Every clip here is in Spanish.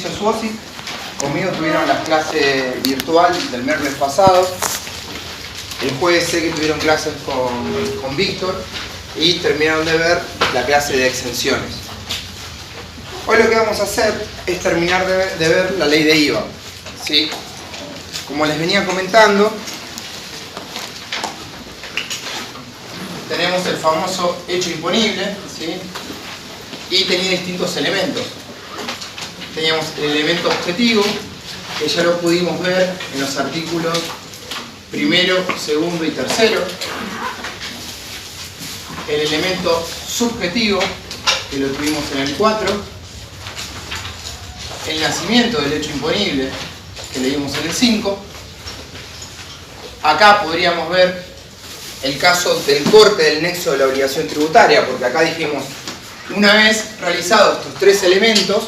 Mauricio Suozzi. Conmigo tuvieron la clase virtual del miércoles pasado. El jueves sé que tuvieron clases con Víctor y terminaron de ver la clase de exenciones. Hoy lo que vamos a hacer es terminar de ver la ley de IVA, ¿sí? Como les venía comentando, tenemos el famoso hecho imponible, ¿sí? Y tenía distintos elementos. Teníamos el elemento objetivo, que ya lo pudimos ver en los artículos primero, segundo y tercero. El elemento subjetivo, que lo tuvimos en el 4. El nacimiento del hecho imponible, que leímos en el 5. Acá podríamos ver el caso del corte del nexo de la obligación tributaria, porque acá dijimos, una vez realizados estos tres elementos,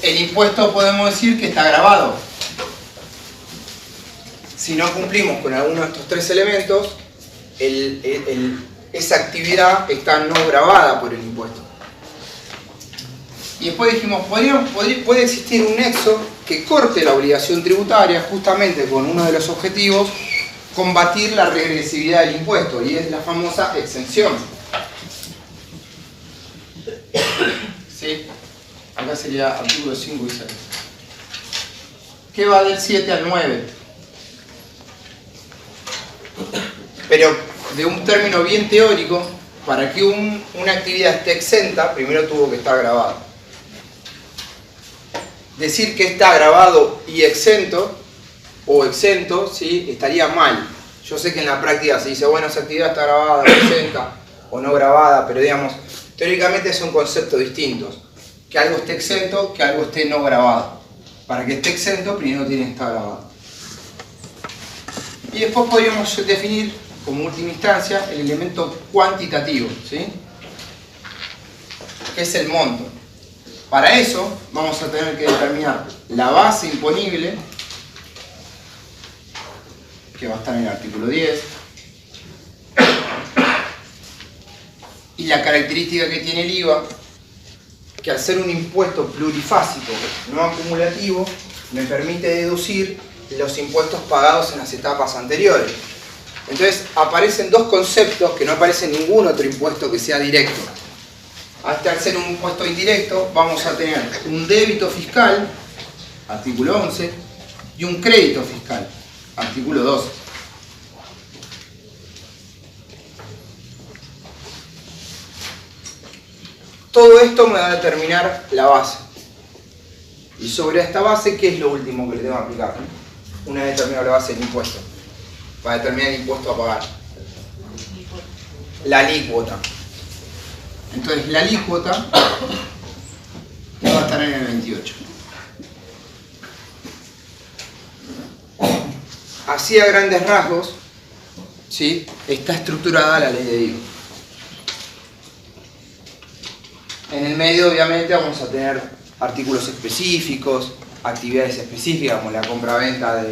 el impuesto podemos decir que está gravado. Si no cumplimos con alguno de estos tres elementos, esa actividad está no gravada por el impuesto. Y después dijimos, puede existir un nexo que corte la obligación tributaria justamente con uno de los objetivos, combatir la regresividad del impuesto, y es la famosa exención. ¿Sí? Acá sería artículos 5 y 6. Que va del 7 al 9. Pero de un término bien teórico, para que una actividad esté exenta, primero tuvo que estar grabada. Decir que está grabado y exento, o exento, ¿sí? Estaría mal. Yo sé que en la práctica se dice, bueno, esa actividad está grabada, o exenta, o no grabada, pero digamos, teóricamente son conceptos distintos. Que algo esté exento, que algo esté no grabado. Para que esté exento, primero tiene que estar grabado. Y después podríamos definir, como última instancia, el elemento cuantitativo, ¿sí? Que es el monto. Para eso vamos a tener que determinar la base imponible, que va a estar en el artículo 10, y la característica que tiene el IVA, que al ser un impuesto plurifásico, no acumulativo, me permite deducir los impuestos pagados en las etapas anteriores. Entonces aparecen dos conceptos que no aparece en ningún otro impuesto que sea directo. Hasta al ser un impuesto indirecto, vamos a tener un débito fiscal, artículo 11, y un crédito fiscal, artículo 12. Todo esto me va a determinar la base. Y sobre esta base, ¿qué es lo último que le tengo que aplicar? Una vez determinado la base del impuesto. Para determinar el impuesto a pagar. La alícuota. Entonces la alícuota va a estar en el 28. Así a grandes rasgos, ¿sí? Está estructurada la ley de IVA. En el medio, obviamente, vamos a tener artículos específicos, actividades específicas como la compra-venta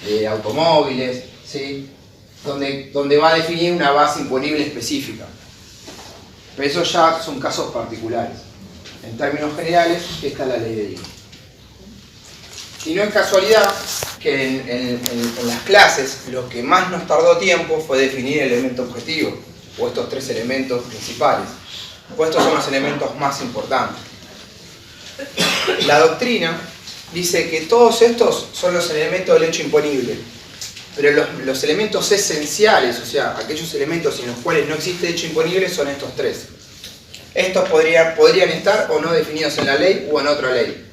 de automóviles, ¿sí? Donde va a definir una base imponible específica. Pero eso ya son casos particulares. En términos generales, esta es la ley de IVA. Y no es casualidad que en las clases lo que más nos tardó tiempo fue definir el elemento objetivo, o estos tres elementos principales. Pues estos son los elementos más importantes. La doctrina dice que todos estos son los elementos del hecho imponible, pero los elementos esenciales, o sea, aquellos elementos en los cuales no existe hecho imponible, son estos tres. Estos podrían estar o no definidos en la ley o en otra ley,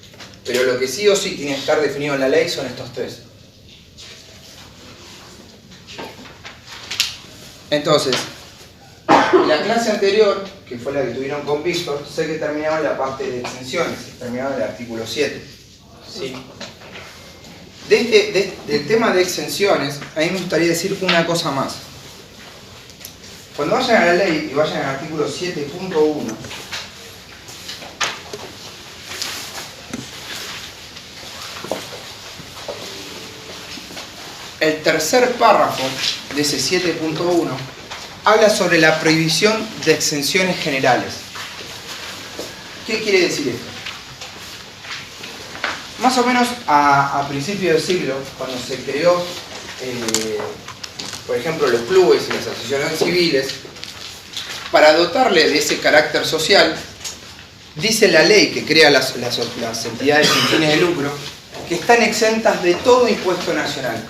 pero lo que sí o sí tiene que estar definido en la ley son estos tres. Entonces, la clase anterior, que fue la que tuvieron con Víctor, sé que terminaba en la parte de exenciones, terminaba en el artículo 7. ¿Sí? Del tema de exenciones, a mí me gustaría decir una cosa más. Cuando vayan a la ley y vayan al artículo 7.1, el tercer párrafo de ese 7.1 habla sobre la prohibición de exenciones generales. ¿Qué quiere decir esto? más o menos a principios del siglo, cuando se creó, por ejemplo, los clubes y las asociaciones civiles, para dotarle de ese carácter social, dice la ley que crea las entidades sin fines de lucro, que están exentas de todo impuesto nacional.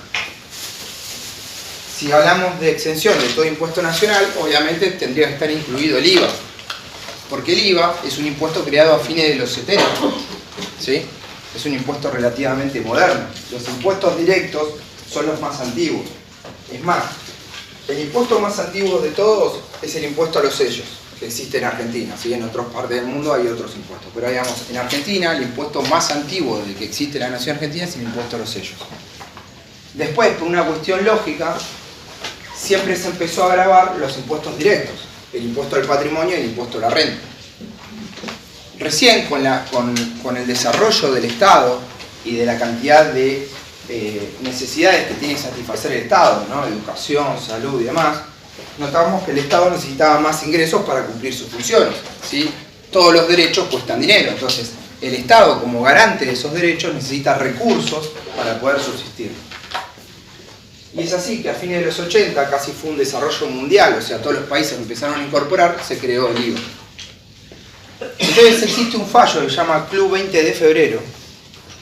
Si hablamos de exención de todo impuesto nacional, obviamente tendría que estar incluido el IVA, porque el IVA es un impuesto creado a fines de los 70, ¿sí? Es un impuesto relativamente moderno. Los impuestos directos son los más antiguos. Es más, el impuesto más antiguo de todos es el impuesto a los sellos, que existe en Argentina. ¿Sí? En otras partes del mundo hay otros impuestos, pero digamos, en Argentina el impuesto más antiguo del que existe en la nación argentina es el impuesto a los sellos. Después, por una cuestión lógica, siempre se empezó a gravar los impuestos directos, el impuesto al patrimonio y el impuesto a la renta. Recién con el desarrollo del Estado y de la cantidad de necesidades que tiene que satisfacer el Estado, ¿no? Educación, salud y demás, notamos que el Estado necesitaba más ingresos para cumplir sus funciones, ¿sí? Todos los derechos cuestan dinero, entonces el Estado, como garante de esos derechos, necesita recursos para poder subsistir. Y es así que a fines de los 80 casi fue un desarrollo mundial, o sea, todos los países empezaron a incorporar, se creó el IVA. Entonces existe un fallo que se llama Club 20 de febrero,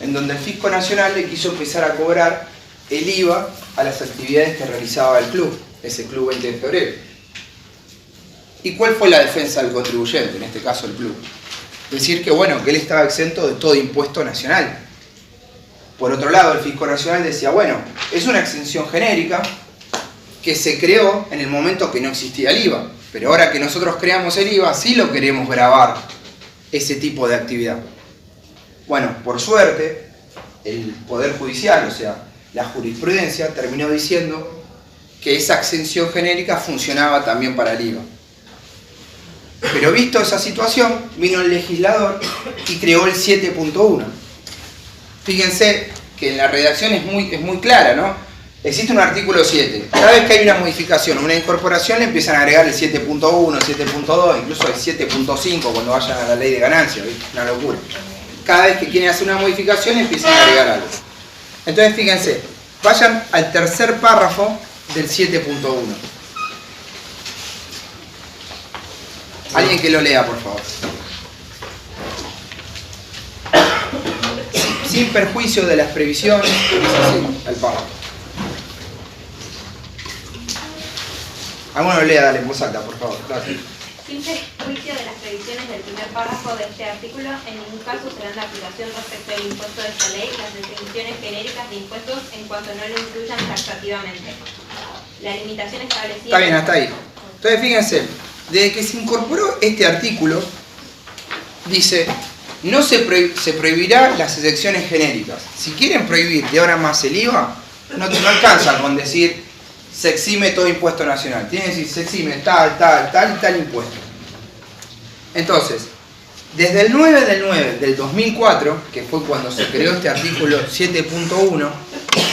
en donde el Fisco Nacional le quiso empezar a cobrar el IVA a las actividades que realizaba el club, ese Club 20 de febrero. ¿Y cuál fue la defensa del contribuyente, en este caso el club? Decir que, bueno, que él estaba exento de todo impuesto nacional. Por otro lado, el Fisco Nacional decía, bueno, es una exención genérica que se creó en el momento que no existía el IVA, pero ahora que nosotros creamos el IVA, sí lo queremos gravar, ese tipo de actividad. Bueno, por suerte, el Poder Judicial, o sea, la jurisprudencia, terminó diciendo que esa exención genérica funcionaba también para el IVA. Pero visto esa situación, vino el legislador y creó el 7.1. Fíjense que en la redacción es muy clara, ¿no? Existe un artículo 7. Cada vez que hay una modificación, una incorporación, le empiezan a agregar el 7.1, 7.2, incluso el 7.5 cuando vayan a la ley de ganancias, ¿viste? Una locura. Cada vez que quieren hacer una modificación, empiezan a agregar algo. Entonces, fíjense, vayan al tercer párrafo del 7.1. Alguien que lo lea, por favor. Sin perjuicio de las previsiones, es así, el párrafo. Alguno lo lea, dale en voz alta, por favor. Gracias. Sin perjuicio de las previsiones del primer párrafo de este artículo, en ningún caso serán de aplicación respecto del impuesto de esta ley las definiciones genéricas de impuestos en cuanto no lo incluyan taxativamente. La limitación establecida... Está bien, hasta ahí. Entonces, fíjense, desde que se incorporó este artículo, dice, no se prohibirá las excepciones genéricas. Si quieren prohibir de ahora más el IVA, no alcanza con decir se exime todo impuesto nacional. Tiene que decir se exime tal y tal impuesto. Entonces, desde el 9 del 9 del 2004, que fue cuando se creó este artículo 7.1,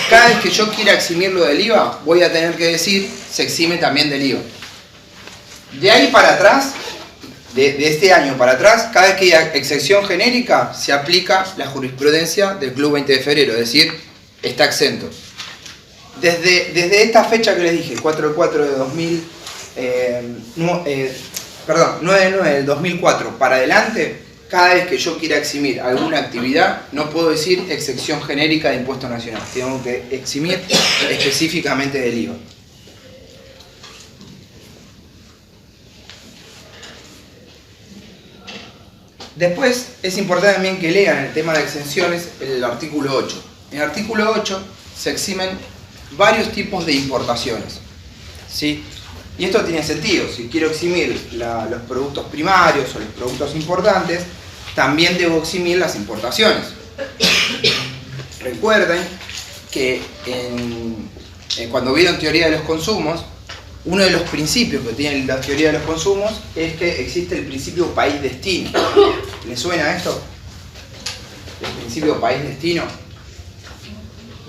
cada vez que yo quiera eximirlo del IVA, voy a tener que decir se exime también del IVA. De ahí para atrás, de este año para atrás, cada vez que haya excepción genérica, se aplica la jurisprudencia del Club 20 de febrero, es decir, está exento. Desde esta fecha que les dije, 4 de 4 de 9 de 9 del 2004 para adelante, cada vez que yo quiera eximir alguna actividad, no puedo decir excepción genérica de impuesto nacional, tengo que eximir específicamente del IVA. Después es importante también que lean el tema de exenciones, el artículo 8. En el artículo 8 se eximen varios tipos de importaciones, ¿sí? Y esto tiene sentido. Si quiero eximir los productos primarios o los productos importantes, también debo eximir las importaciones. Recuerden que cuando vieron teoría de los consumos, uno de los principios que tiene la teoría de los consumos es que existe el principio país-destino. ¿Les suena esto? El principio país-destino.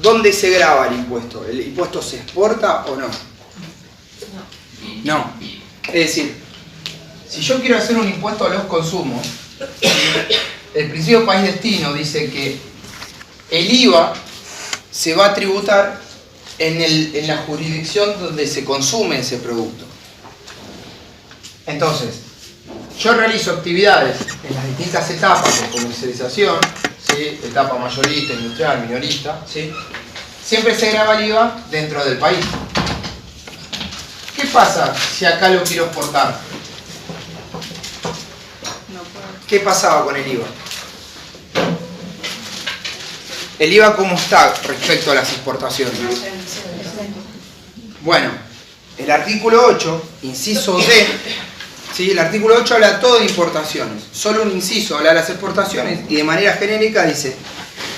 ¿Dónde se graba el impuesto? ¿El impuesto se exporta o no? No. Es decir, si yo quiero hacer un impuesto a los consumos, el principio país-destino dice que el IVA se va a tributar en la jurisdicción donde se consume ese producto. Entonces, yo realizo actividades en las distintas etapas de comercialización, ¿sí? Etapa mayorista, industrial, minorista, ¿sí? Siempre se graba el IVA dentro del país. ¿Qué pasa si acá lo quiero exportar? ¿Qué pasaba con el IVA? ¿El IVA cómo está respecto a las exportaciones? Bueno, el artículo 8, inciso D, ¿sí? El artículo 8 habla todo de importaciones. Solo un inciso habla de las exportaciones y de manera genérica dice: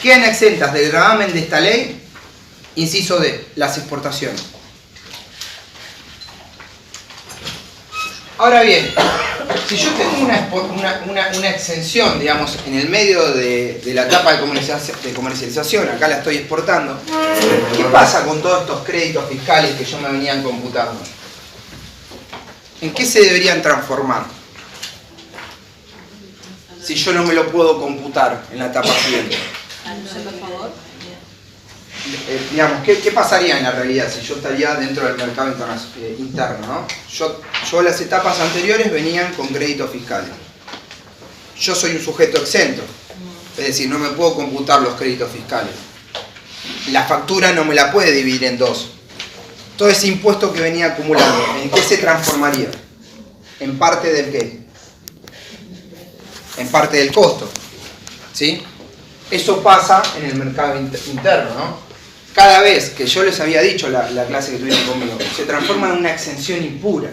quedan exentas del gravamen de esta ley, inciso D, las exportaciones. Ahora bien, si yo tengo una exención, digamos, en el medio de la etapa de comercialización, acá la estoy exportando, ¿qué pasa con todos estos créditos fiscales que yo me venían computando? ¿En qué se deberían transformar? Si yo no me lo puedo computar en la etapa siguiente. Digamos, ¿qué pasaría en la realidad si yo estaría dentro del mercado interno, ¿no? Yo las etapas anteriores venían con créditos fiscales. Yo soy un sujeto exento, es decir, no me puedo computar los créditos fiscales. La factura no me la puede dividir en dos. Todo ese impuesto que venía acumulando, ¿en qué se transformaría? ¿En parte del qué? En parte del costo, ¿sí? Eso pasa en el mercado interno, ¿no? Cada vez que yo les había dicho la clase que tuvieron conmigo, se transforma en una exención impura.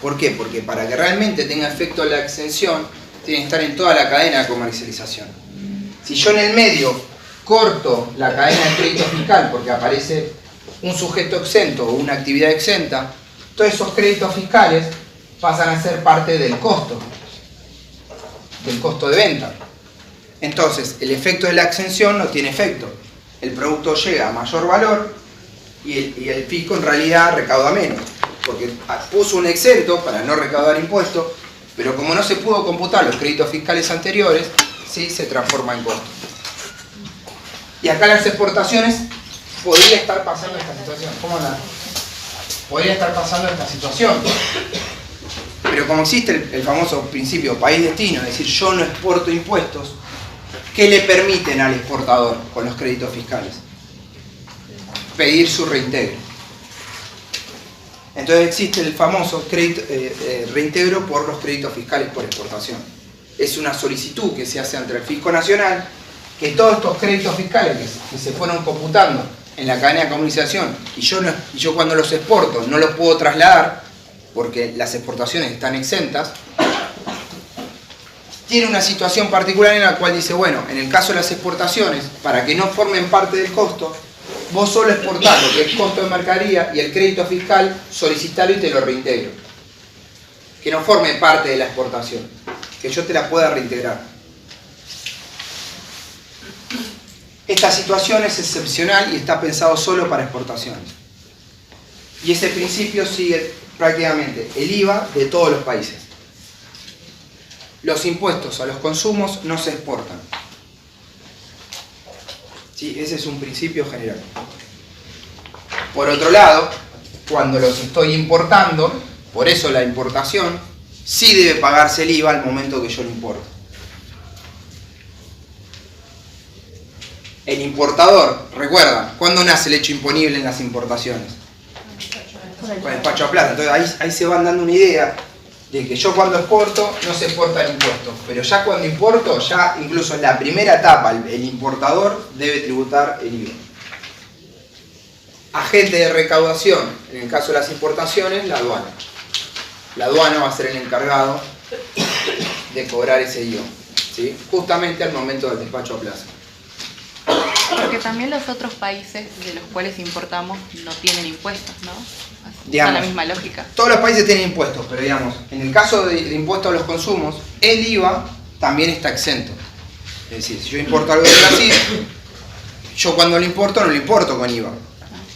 ¿Por qué? Porque para que realmente tenga efecto la exención, tiene que estar en toda la cadena de comercialización. Si yo en el medio corto la cadena de crédito fiscal porque aparece un sujeto exento o una actividad exenta, todos esos créditos fiscales pasan a ser parte del costo de venta. Entonces, el efecto de la exención no tiene efecto. El producto llega a mayor valor y el fisco en realidad recauda menos, porque puso un exento para no recaudar impuestos, pero como no se pudo computar los créditos fiscales anteriores, sí se transforma en costo. Y acá las exportaciones podría estar pasando esta situación. ¿Cómo anda? Podría estar pasando esta situación. Pero como existe el famoso principio país-destino, es decir, yo no exporto impuestos, ¿qué le permiten al exportador con los créditos fiscales? Pedir su reintegro. Entonces existe el famoso reintegro por los créditos fiscales por exportación. Es una solicitud que se hace ante el Fisco Nacional, que todos estos créditos fiscales que se fueron computando en la cadena de comercialización y yo cuando los exporto no los puedo trasladar porque las exportaciones están exentas, tiene una situación particular en la cual dice, bueno, en el caso de las exportaciones, para que no formen parte del costo, vos solo exportás lo que es costo de mercadería y el crédito fiscal, solicitalo y te lo reintegro. Que no forme parte de la exportación, que yo te la pueda reintegrar. Esta situación es excepcional y está pensado solo para exportaciones. Y ese principio sigue prácticamente el IVA de todos los países. Los impuestos a los consumos no se exportan. ¿Sí? Ese es un principio general. Por otro lado, cuando los estoy importando, por eso la importación, sí debe pagarse el IVA al momento que yo lo importo. El importador, recuerda, ¿cuándo nace el hecho imponible en las importaciones? Con el despacho a plaza. Entonces ahí se van dando una idea de que yo cuando exporto no se exporta el impuesto, pero ya cuando importo, ya incluso en la primera etapa el importador debe tributar el IVA. Agente de recaudación, en el caso de las importaciones, la aduana. La aduana va a ser el encargado de cobrar ese IVA, ¿sí? Justamente al momento del despacho a plaza. Porque también los otros países de los cuales importamos no tienen impuestos, ¿no? Digamos, la misma lógica. Todos los países tienen impuestos, pero digamos, en el caso de impuestos a los consumos, el IVA también está exento. Es decir, si yo importo algo de Brasil, yo cuando lo importo no lo importo con IVA.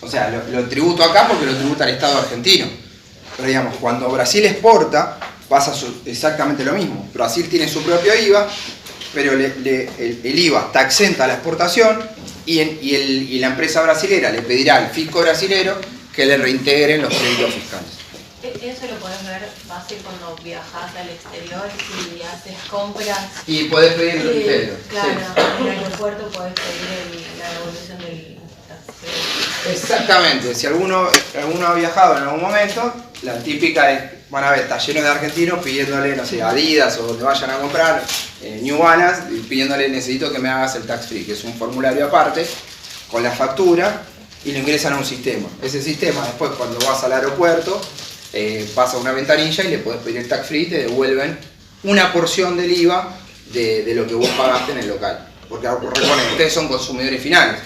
O sea, lo tributo acá porque lo tributa el Estado argentino. Pero digamos, cuando Brasil exporta, pasa exactamente lo mismo. Brasil tiene su propio IVA, pero el IVA está exenta a la exportación y la empresa brasilera le pedirá al fisco brasilero que le reintegren los créditos fiscales. Eso lo podés ver fácil cuando viajas al exterior y haces compras. Y podés pedir el reintegro. Claro, sí. en el aeropuerto podés pedir la devolución del tax. Exactamente, si alguno ha viajado en algún momento, la típica es, van a ver, está lleno de argentinos pidiéndole, no sé, Adidas o donde vayan a comprar, New Balance, y pidiéndole necesito que me hagas el tax free, que es un formulario aparte, con la factura, y lo ingresan a un sistema. Ese sistema después cuando vas al aeropuerto, pasa una ventanilla y le podés pedir el tax free y te devuelven una porción del IVA de lo que vos pagaste en el local. Porque recuerden, ustedes son consumidores finales.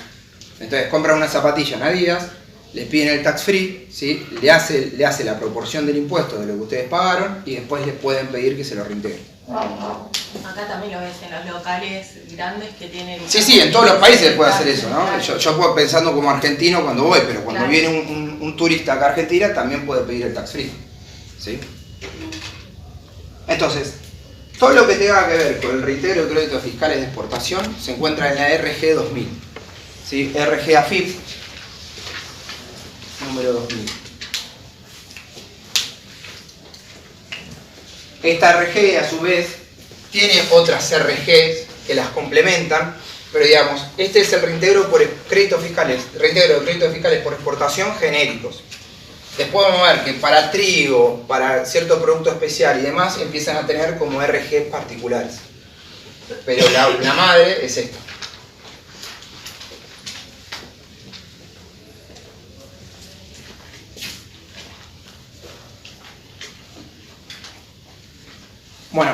Entonces compran una zapatilla en Adidas, les piden el tax free, ¿sí? le hace la proporción del impuesto de lo que ustedes pagaron y después les pueden pedir que se lo reintegren. Acá también lo ves en los locales grandes que tienen... Sí, en todos los países se puede hacer eso, ¿no? Yo puedo pensando como argentino cuando voy, pero cuando viene un turista acá a Argentina también puede pedir el tax free, ¿sí? Entonces, todo lo que tenga que ver con el reintegro de créditos fiscales de exportación se encuentra en la RG 2000, ¿sí? RG AFIP número 2000. Esta RG a su vez tiene otras RGs que las complementan, pero digamos, este es el reintegro por créditos fiscales, reintegro de créditos fiscales por exportación genéricos. Después vamos a ver que para trigo, para cierto producto especial y demás, empiezan a tener como RG particulares. Pero la madre es esta. Bueno,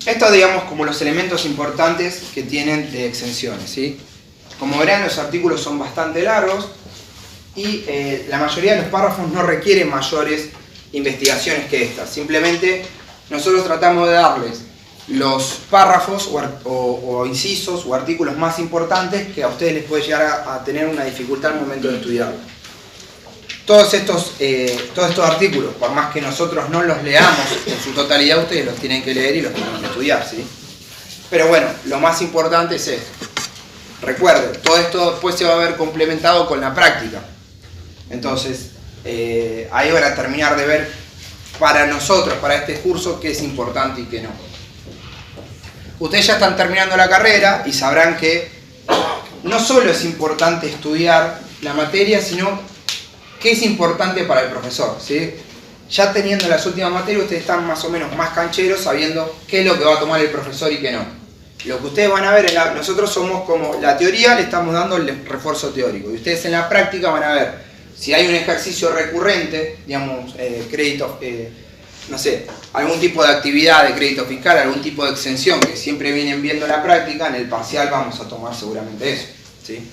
estos digamos como los elementos importantes que tienen de exenciones, ¿sí? Como verán, los artículos son bastante largos y la mayoría de los párrafos no requieren mayores investigaciones que estas. Simplemente nosotros tratamos de darles los párrafos o incisos o artículos más importantes que a ustedes les puede llegar a tener una dificultad al momento de estudiarlo. Todos estos artículos, por más que nosotros no los leamos en su totalidad, ustedes los tienen que leer y los tienen que estudiar, ¿sí? Pero bueno, lo más importante es esto. Recuerden, todo esto después se va a ver complementado con la práctica. Entonces, ahí van a terminar de ver para nosotros, para este curso, qué es importante y qué no. Ustedes ya están terminando la carrera y sabrán que no solo es importante estudiar la materia, sino qué es importante para el profesor, ¿sí? Ya teniendo las últimas materias, ustedes están más o menos más cancheros sabiendo qué es lo que va a tomar el profesor y qué no. Lo que ustedes van a ver, nosotros somos como la teoría, le estamos dando el refuerzo teórico. Y ustedes en la práctica van a ver si hay un ejercicio recurrente, digamos, crédito, no sé, algún tipo de actividad de crédito fiscal, algún tipo de exención que siempre vienen viendo en la práctica, en el parcial vamos a tomar seguramente eso, ¿sí?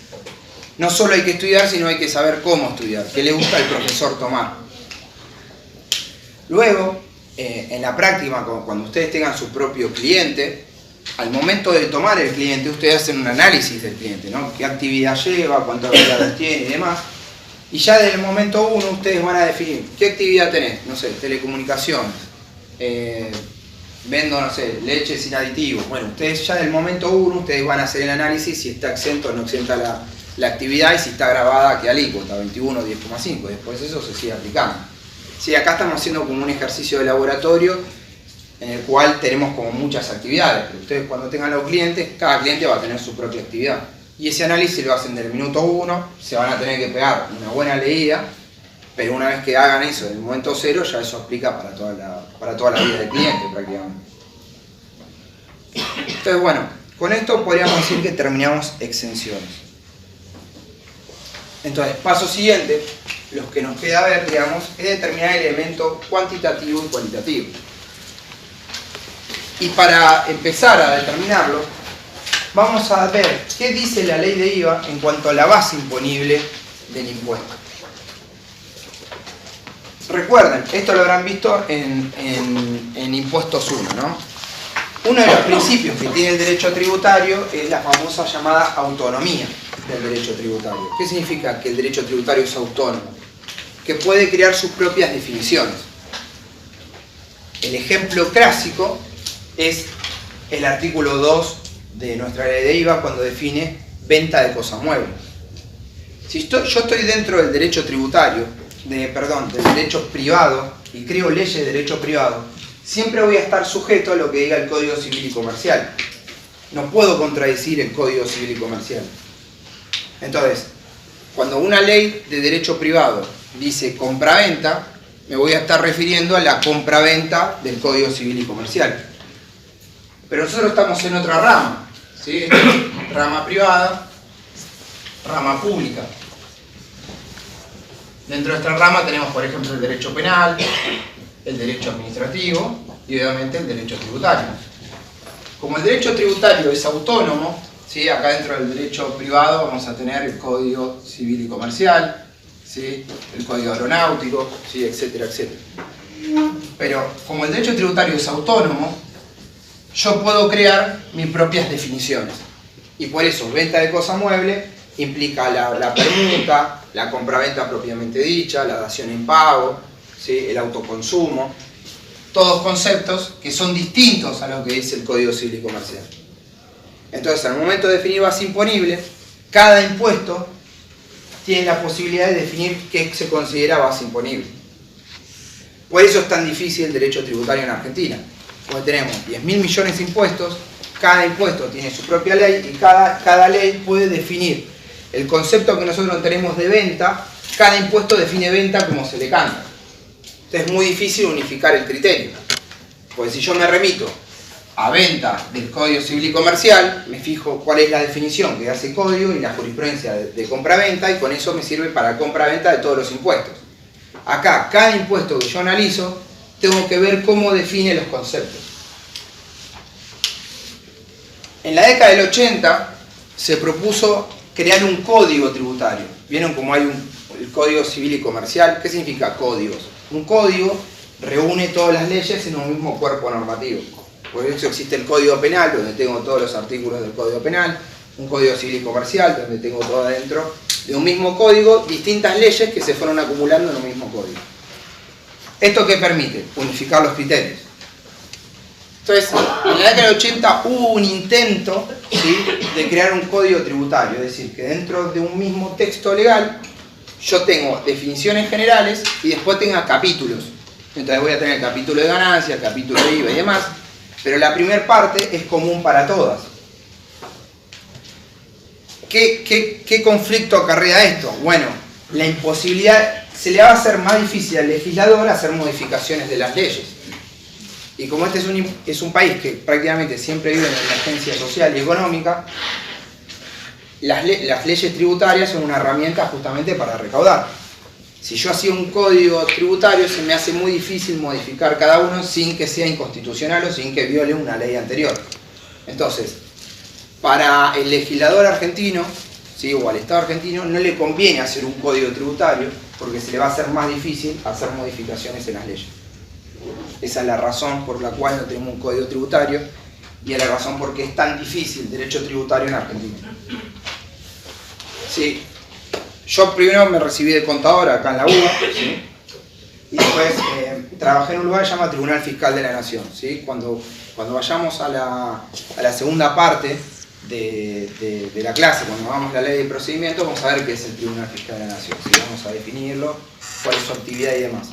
No solo hay que estudiar, sino hay que saber cómo estudiar, qué le gusta al profesor tomar. Luego, en la práctica, cuando ustedes tengan su propio cliente, al momento de tomar el cliente, ustedes hacen un análisis del cliente, ¿no? Qué actividad lleva, cuántas habilidades tiene y demás. Y ya desde el momento 1 ustedes van a definir qué actividad tenés, no sé, telecomunicaciones, vendo, no sé, leche sin aditivos. Bueno, ustedes ya del momento 1 ustedes van a hacer el análisis si está exento o no exenta la actividad y si está grabada qué alícuota, 21 o 10,5. Después eso se sigue aplicando. Sí, acá estamos haciendo como un ejercicio de laboratorio en el cual tenemos como muchas actividades, pero ustedes cuando tengan los clientes, cada cliente va a tener su propia actividad. Y ese análisis lo hacen del minuto 1, se van a tener que pegar una buena leída, pero una vez que hagan eso en el momento 0, ya eso aplica para toda la vida del cliente prácticamente. Entonces bueno, con esto podríamos decir que terminamos exenciones. Entonces, paso siguiente, lo que nos queda ver, digamos, es determinar el elemento cuantitativo y cualitativo. Y para empezar a determinarlo, vamos a ver qué dice la ley de IVA en cuanto a la base imponible del impuesto. Recuerden, esto lo habrán visto en Impuestos 1, ¿no? Uno de los principios que tiene el derecho tributario es la famosa llamada autonomía del derecho tributario. ¿Qué significa que el derecho tributario es autónomo? Que puede crear sus propias definiciones. El ejemplo clásico es el artículo 2 de nuestra ley de IVA cuando define venta de cosa mueble. Si yo estoy dentro del derecho tributario, del derecho privado, y creo leyes de derecho privado, siempre voy a estar sujeto a lo que diga el Código Civil y Comercial. No puedo contradecir el Código Civil y Comercial. Entonces, cuando una ley de derecho privado dice compraventa, me voy a estar refiriendo a la compraventa del Código Civil y Comercial. Pero nosotros estamos en otra rama, ¿sí? Rama privada, rama pública. Dentro de esta rama tenemos, por ejemplo, el derecho penal, el derecho administrativo y obviamente el derecho tributario. Como el derecho tributario es autónomo, ¿sí? Acá dentro del derecho privado vamos a tener el Código Civil y Comercial, ¿sí? El Código Aeronáutico, ¿sí? Etcétera, etcétera. Pero como el derecho tributario es autónomo, yo puedo crear mis propias definiciones. Y por eso, venta de cosa mueble implica la permuta, la compraventa propiamente dicha, la dación en pago, ¿sí? El autoconsumo. Todos conceptos que son distintos a lo que dice el Código Civil y Comercial. Entonces, al momento de definir base imponible, cada impuesto tiene la posibilidad de definir qué se considera base imponible. Por eso es tan difícil el derecho tributario en Argentina. Porque tenemos 10.000 millones de impuestos, cada impuesto tiene su propia ley y cada ley puede definir el concepto que nosotros tenemos de venta. Cada impuesto define venta como se le canta. Entonces es muy difícil unificar el criterio. Porque si yo me remito a venta del Código Civil y Comercial, me fijo cuál es la definición que hace el código y la jurisprudencia de compraventa, y con eso me sirve para compraventa de todos los impuestos. Acá, cada impuesto que yo analizo, tengo que ver cómo define los conceptos. En la década del 80 se propuso crear un código tributario. ¿Vieron cómo hay el Código Civil y Comercial? ¿Qué significa códigos? Un código reúne todas las leyes en un mismo cuerpo normativo. Por eso existe el Código Penal, donde tengo todos los artículos del Código Penal, un Código Civil y Comercial, donde tengo todo adentro de un mismo código, distintas leyes que se fueron acumulando en un mismo código. ¿Esto qué permite? Unificar los criterios. Entonces, en la década del 80 hubo un intento, ¿sí?, de crear un código tributario, es decir, que dentro de un mismo texto legal yo tengo definiciones generales y después tenga capítulos. Entonces voy a tener el capítulo de ganancia, el capítulo de IVA y demás, pero la primera parte es común para todas. ¿Qué conflicto acarrea esto? Bueno, la imposibilidad, se le va a hacer más difícil al legislador hacer modificaciones de las leyes. Y como este es un país que prácticamente siempre vive en emergencia social y económica, las leyes tributarias son una herramienta justamente para recaudar. Si yo hacía un código tributario, se me hace muy difícil modificar cada uno sin que sea inconstitucional o sin que viole una ley anterior. Entonces, para el legislador argentino, ¿sí?, o al Estado argentino, no le conviene hacer un código tributario porque se le va a hacer más difícil hacer modificaciones en las leyes. Esa es la razón por la cual no tenemos un código tributario y es la razón por qué es tan difícil el derecho tributario en Argentina. Sí. Yo primero me recibí de contador acá en la UBA, ¿sí?, y después trabajé en un lugar que se llama Tribunal Fiscal de la Nación, ¿sí? Cuando vayamos a la segunda parte de la clase, cuando hagamos la ley de procedimiento, vamos a ver qué es el Tribunal Fiscal de la Nación, ¿sí? Vamos a definirlo, cuál es su actividad y demás.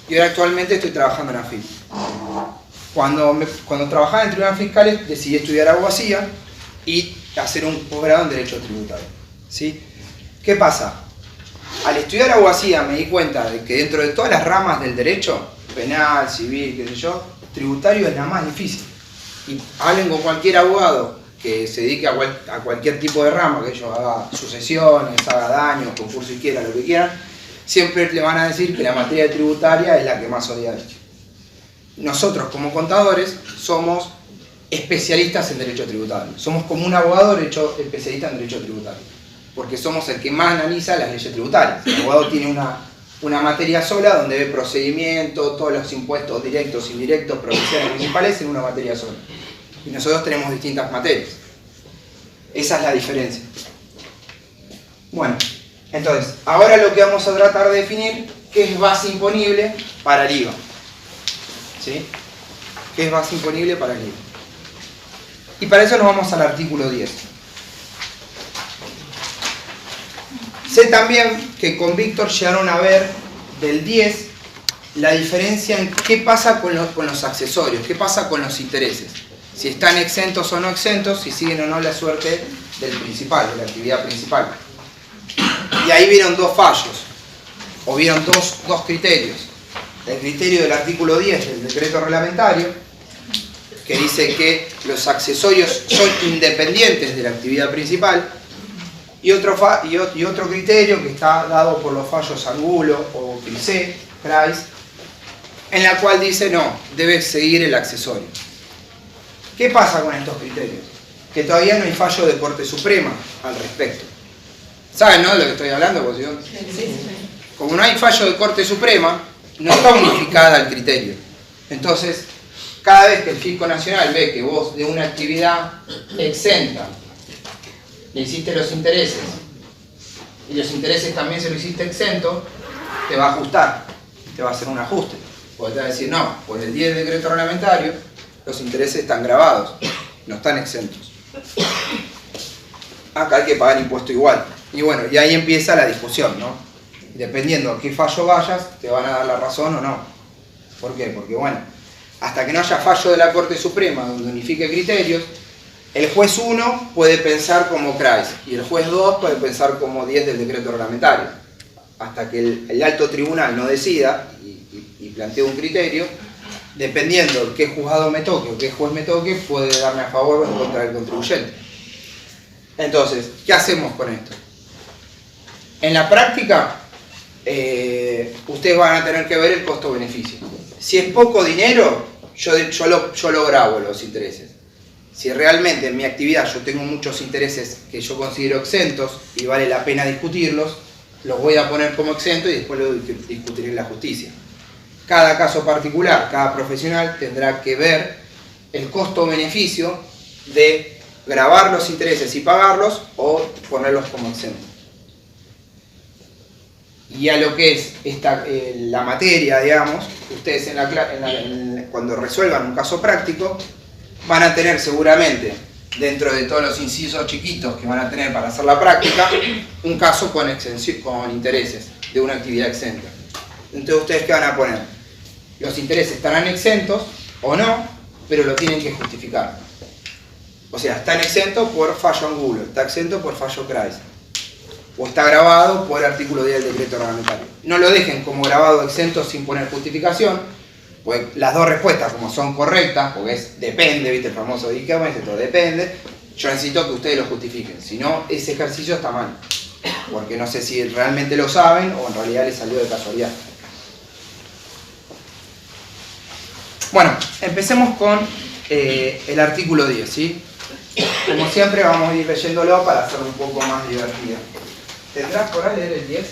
Y ahora actualmente estoy trabajando en AFIP. Cuando trabajaba en el Tribunal Fiscal decidí estudiar abogacía y hacer un posgrado en Derecho Tributario, ¿sí? ¿Qué pasa? Al estudiar abogacía me di cuenta de que dentro de todas las ramas del derecho, penal, civil, qué sé yo, tributario es la más difícil. Y hablen con cualquier abogado que se dedique a cualquier tipo de rama, que ellos haga sucesiones, haga daños, concurso y quiera, lo que quieran, siempre le van a decir que la materia tributaria es la que más odia. Nosotros como contadores somos especialistas en derecho tributario. Somos como un abogado especialista en derecho tributario, porque somos el que más analiza las leyes tributarias. El abogado tiene una materia sola donde ve procedimiento, todos los impuestos directos, indirectos, provinciales, municipales en una materia sola. Y nosotros tenemos distintas materias. Esa es la diferencia. Bueno, entonces, ahora lo que vamos a tratar de definir, ¿qué es base imponible para el IVA? ¿Sí? ¿Qué es base imponible para el IVA? Y para eso nos vamos al artículo 10. Sé también que con Víctor llegaron a ver del 10 la diferencia en qué pasa con los accesorios, qué pasa con los intereses. Si están exentos o no exentos, si siguen o no la suerte del principal, de la actividad principal. Y ahí vieron dos fallos, o vieron dos criterios. El criterio del artículo 10 del decreto reglamentario, que dice que los accesorios son independientes de la actividad principal, y otro criterio que está dado por los fallos Angulo o Price, en la cual dice no, debe seguir el accesorio. ¿Qué pasa con estos criterios? Que todavía no hay fallo de Corte Suprema al respecto. ¿Saben, no, de lo que estoy hablando? Pues, como no hay fallo de Corte Suprema, no está unificada el criterio. Entonces, cada vez que el Fisco Nacional ve que vos de una actividad exenta le hiciste los intereses y los intereses también se lo hiciste exento, te va a ajustar, te va a hacer un ajuste. Porque te va a decir, no, por el 10 del decreto reglamentario los intereses están grabados, no están exentos. Acá hay que pagar impuesto igual. Y bueno, y ahí empieza la discusión, ¿no? Dependiendo a qué fallo vayas, te van a dar la razón o no. ¿Por qué? Porque bueno, hasta que no haya fallo de la Corte Suprema donde unifique criterios, el juez 1 puede pensar como Kreis y el juez 2 puede pensar como 10 del decreto reglamentario. Hasta que el alto tribunal no decida y plantee un criterio, dependiendo de qué juzgado me toque o qué juez me toque, puede darme a favor o en contra del contribuyente. Entonces, ¿qué hacemos con esto? En la práctica, ustedes van a tener que ver el costo-beneficio. Si es poco dinero, yo lo grabo los intereses. Si realmente en mi actividad yo tengo muchos intereses que yo considero exentos y vale la pena discutirlos, los voy a poner como exento y después lo discutiré en la justicia. Cada caso particular, cada profesional tendrá que ver el costo-beneficio de grabar los intereses y pagarlos o ponerlos como exentos. Y a lo que es la materia, digamos, ustedes cuando resuelvan un caso práctico, van a tener seguramente, dentro de todos los incisos chiquitos que van a tener para hacer la práctica, un caso con intereses de una actividad exenta. Entonces, ¿ustedes qué van a poner? Los intereses estarán exentos o no, pero lo tienen que justificar. O sea, están exentos por fallo Angulo, está exento por fallo Kreis, o está grabado por el artículo 10 del decreto reglamentario. No lo dejen como grabado exento sin poner justificación, pues las dos respuestas, como son correctas, porque es depende, ¿viste? El famoso todo depende, yo necesito que ustedes lo justifiquen. Si no, ese ejercicio está mal, porque no sé si realmente lo saben o en realidad les salió de casualidad. Bueno, empecemos con el artículo 10, ¿sí? Como siempre vamos a ir leyéndolo para hacerlo un poco más divertido. ¿Tendrás por ahí leer el 10?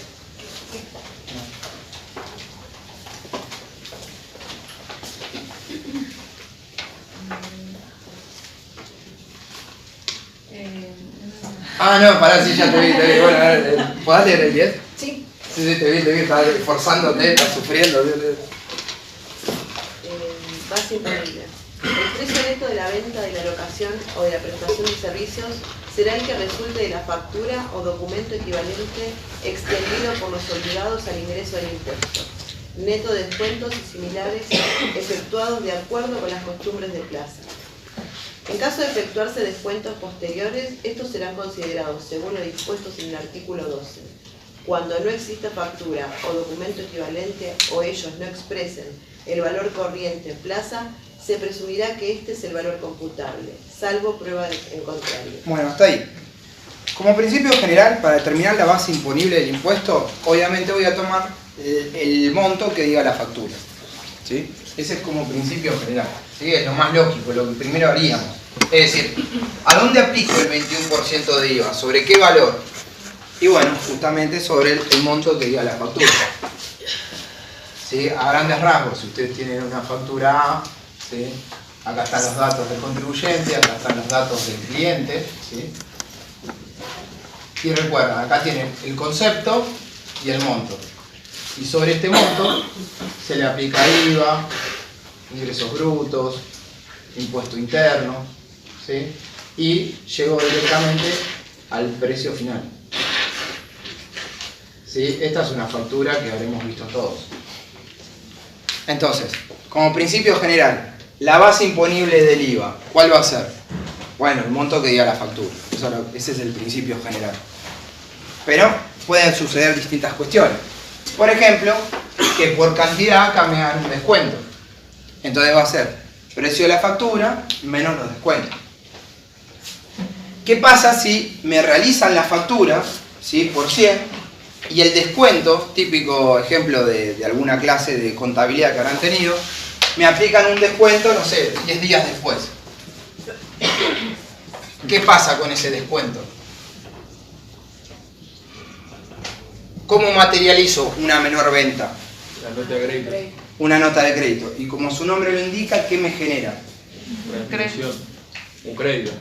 Ah, no, pará, sí, ya te vi. Bueno, a ver, ¿podás leer el 10? Sí. Sí, te vi, estás esforzándote, estás sufriendo. Base imponible. El precio neto de la venta, de la locación o de la prestación de servicios será el que resulte de la factura o documento equivalente extendido por los obligados al ingreso del impuesto, neto de descuentos y similares efectuados de acuerdo con las costumbres de plaza. En caso de efectuarse descuentos posteriores, estos serán considerados según lo dispuesto en el artículo 12. Cuando no exista factura o documento equivalente o ellos no expresen el valor corriente en plaza, se presumirá que este es el valor computable, salvo prueba en contrario. Bueno, hasta ahí. Como principio general, para determinar la base imponible del impuesto, obviamente voy a tomar el monto que diga la factura, ¿sí? Ese es como principio general, ¿sí? Es lo más lógico, lo que primero haríamos. Es decir, ¿a dónde aplico el 21% de IVA? ¿Sobre qué valor? Y bueno, justamente sobre el monto que diga la factura. ¿Sí? A grandes rasgos, si ustedes tienen una factura A, ¿sí? Acá están los datos del contribuyente, acá están los datos del cliente, ¿sí? Y recuerden, acá tienen el concepto y el monto. Y sobre este monto se le aplica IVA, ingresos brutos, impuesto interno, ¿sí? Y llego directamente al precio final. ¿sí? Esta es una factura que habremos visto todos. Entonces, como principio general, la base imponible del IVA, ¿cuál va a ser? Bueno, el monto que diga la factura. Ese es el principio general. Pero pueden suceder distintas cuestiones. Por ejemplo, que por cantidad acá me hagan un descuento. Entonces va a ser precio de la factura menos los descuentos. ¿Qué pasa si me realizan la factura, ¿sí?, por 100 y el descuento, típico ejemplo de alguna clase de contabilidad que habrán tenido, me aplican un descuento, no sé, 10 días después? ¿Qué pasa con ese descuento? ¿Cómo materializo una menor venta? La nota de crédito. Una nota de crédito. Y como su nombre lo indica, ¿qué me genera? Una disminución. Un crédito.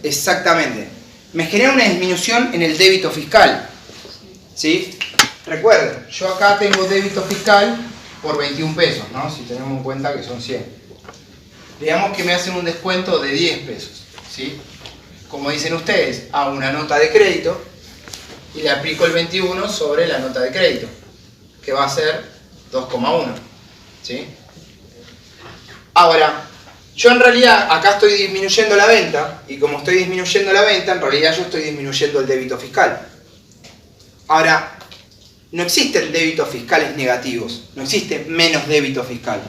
Exactamente. Me genera una disminución en el débito fiscal. ¿Sí? Recuerden, yo acá tengo débito fiscal por 21 pesos, ¿no? Si tenemos en cuenta que son 100. Digamos que me hacen un descuento de 10 pesos. ¿Sí? Como dicen ustedes, hago una nota de crédito y le aplico el 21 sobre la nota de crédito, que va a ser 2,1. ¿Sí? Ahora, yo en realidad acá estoy disminuyendo la venta, y como estoy disminuyendo la venta, en realidad yo estoy disminuyendo el débito fiscal. Ahora, no existen débitos fiscales negativos, no existe menos débito fiscal.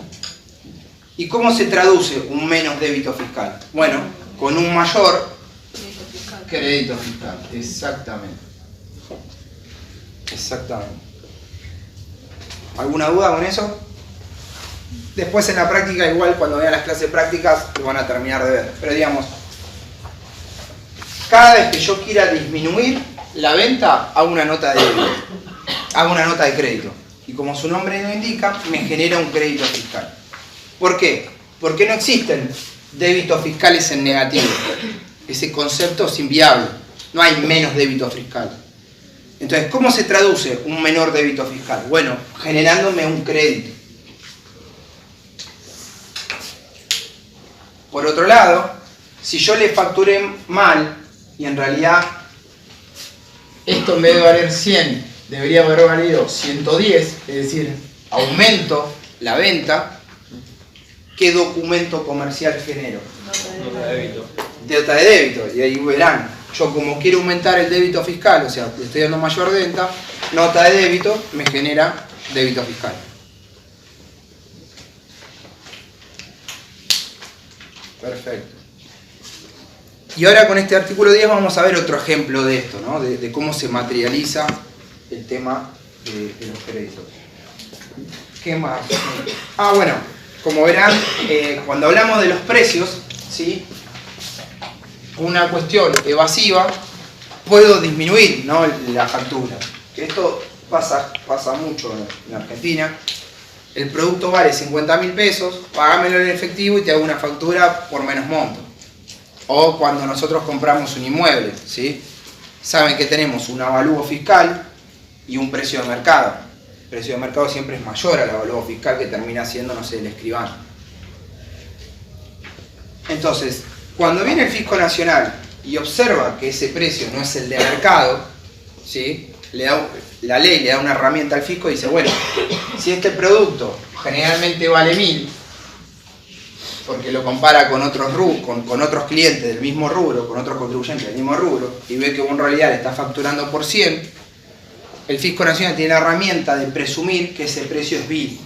¿Y cómo se traduce un menos débito fiscal? Bueno, con un mayor crédito fiscal. Exactamente. Exactamente. ¿Alguna duda con eso? Después en la práctica, igual cuando vean las clases prácticas, lo van a terminar de ver. Pero digamos, cada vez que yo quiera disminuir la venta, hago una nota de débito, hago una nota de crédito. Y como su nombre lo indica, me genera un crédito fiscal. ¿Por qué? Porque no existen débitos fiscales en negativo. Ese concepto es inviable. No hay menos débito fiscal. Entonces, ¿cómo se traduce un menor débito fiscal? Bueno, generándome un crédito. Por otro lado, si yo le facturé mal y en realidad esto en vez de valer 100 debería haber valido 110, es decir, aumento la venta, ¿qué documento comercial genero? Nota de débito. Nota de débito. Y ahí verán, yo como quiero aumentar el débito fiscal, o sea, le estoy dando mayor venta, nota de débito me genera débito fiscal. Perfecto. Y ahora con este artículo 10 vamos a ver otro ejemplo de esto, ¿no? De cómo se materializa el tema de los créditos. ¿Qué más? Ah, bueno, como verán, cuando hablamos de los precios, ¿sí?, una cuestión evasiva, puedo disminuir, ¿no?, la factura. Esto pasa mucho en Argentina. El producto vale 50.000 pesos, pagámelo en efectivo y te hago una factura por menos monto. O cuando nosotros compramos un inmueble, ¿sí?, saben que tenemos un avalúo fiscal y un precio de mercado. El precio de mercado siempre es mayor al avalúo fiscal, que termina siendo, no sé, el escribano. Entonces, cuando viene el Fisco Nacional y observa que ese precio no es el de mercado, ¿sí?, la ley le da una herramienta al fisco y dice, bueno, si este producto generalmente vale 1.000, porque lo compara con otros con otros clientes del mismo rubro, con otros contribuyentes del mismo rubro, y ve que en realidad le está facturando por 100, el Fisco Nacional tiene la herramienta de presumir que ese precio es vil,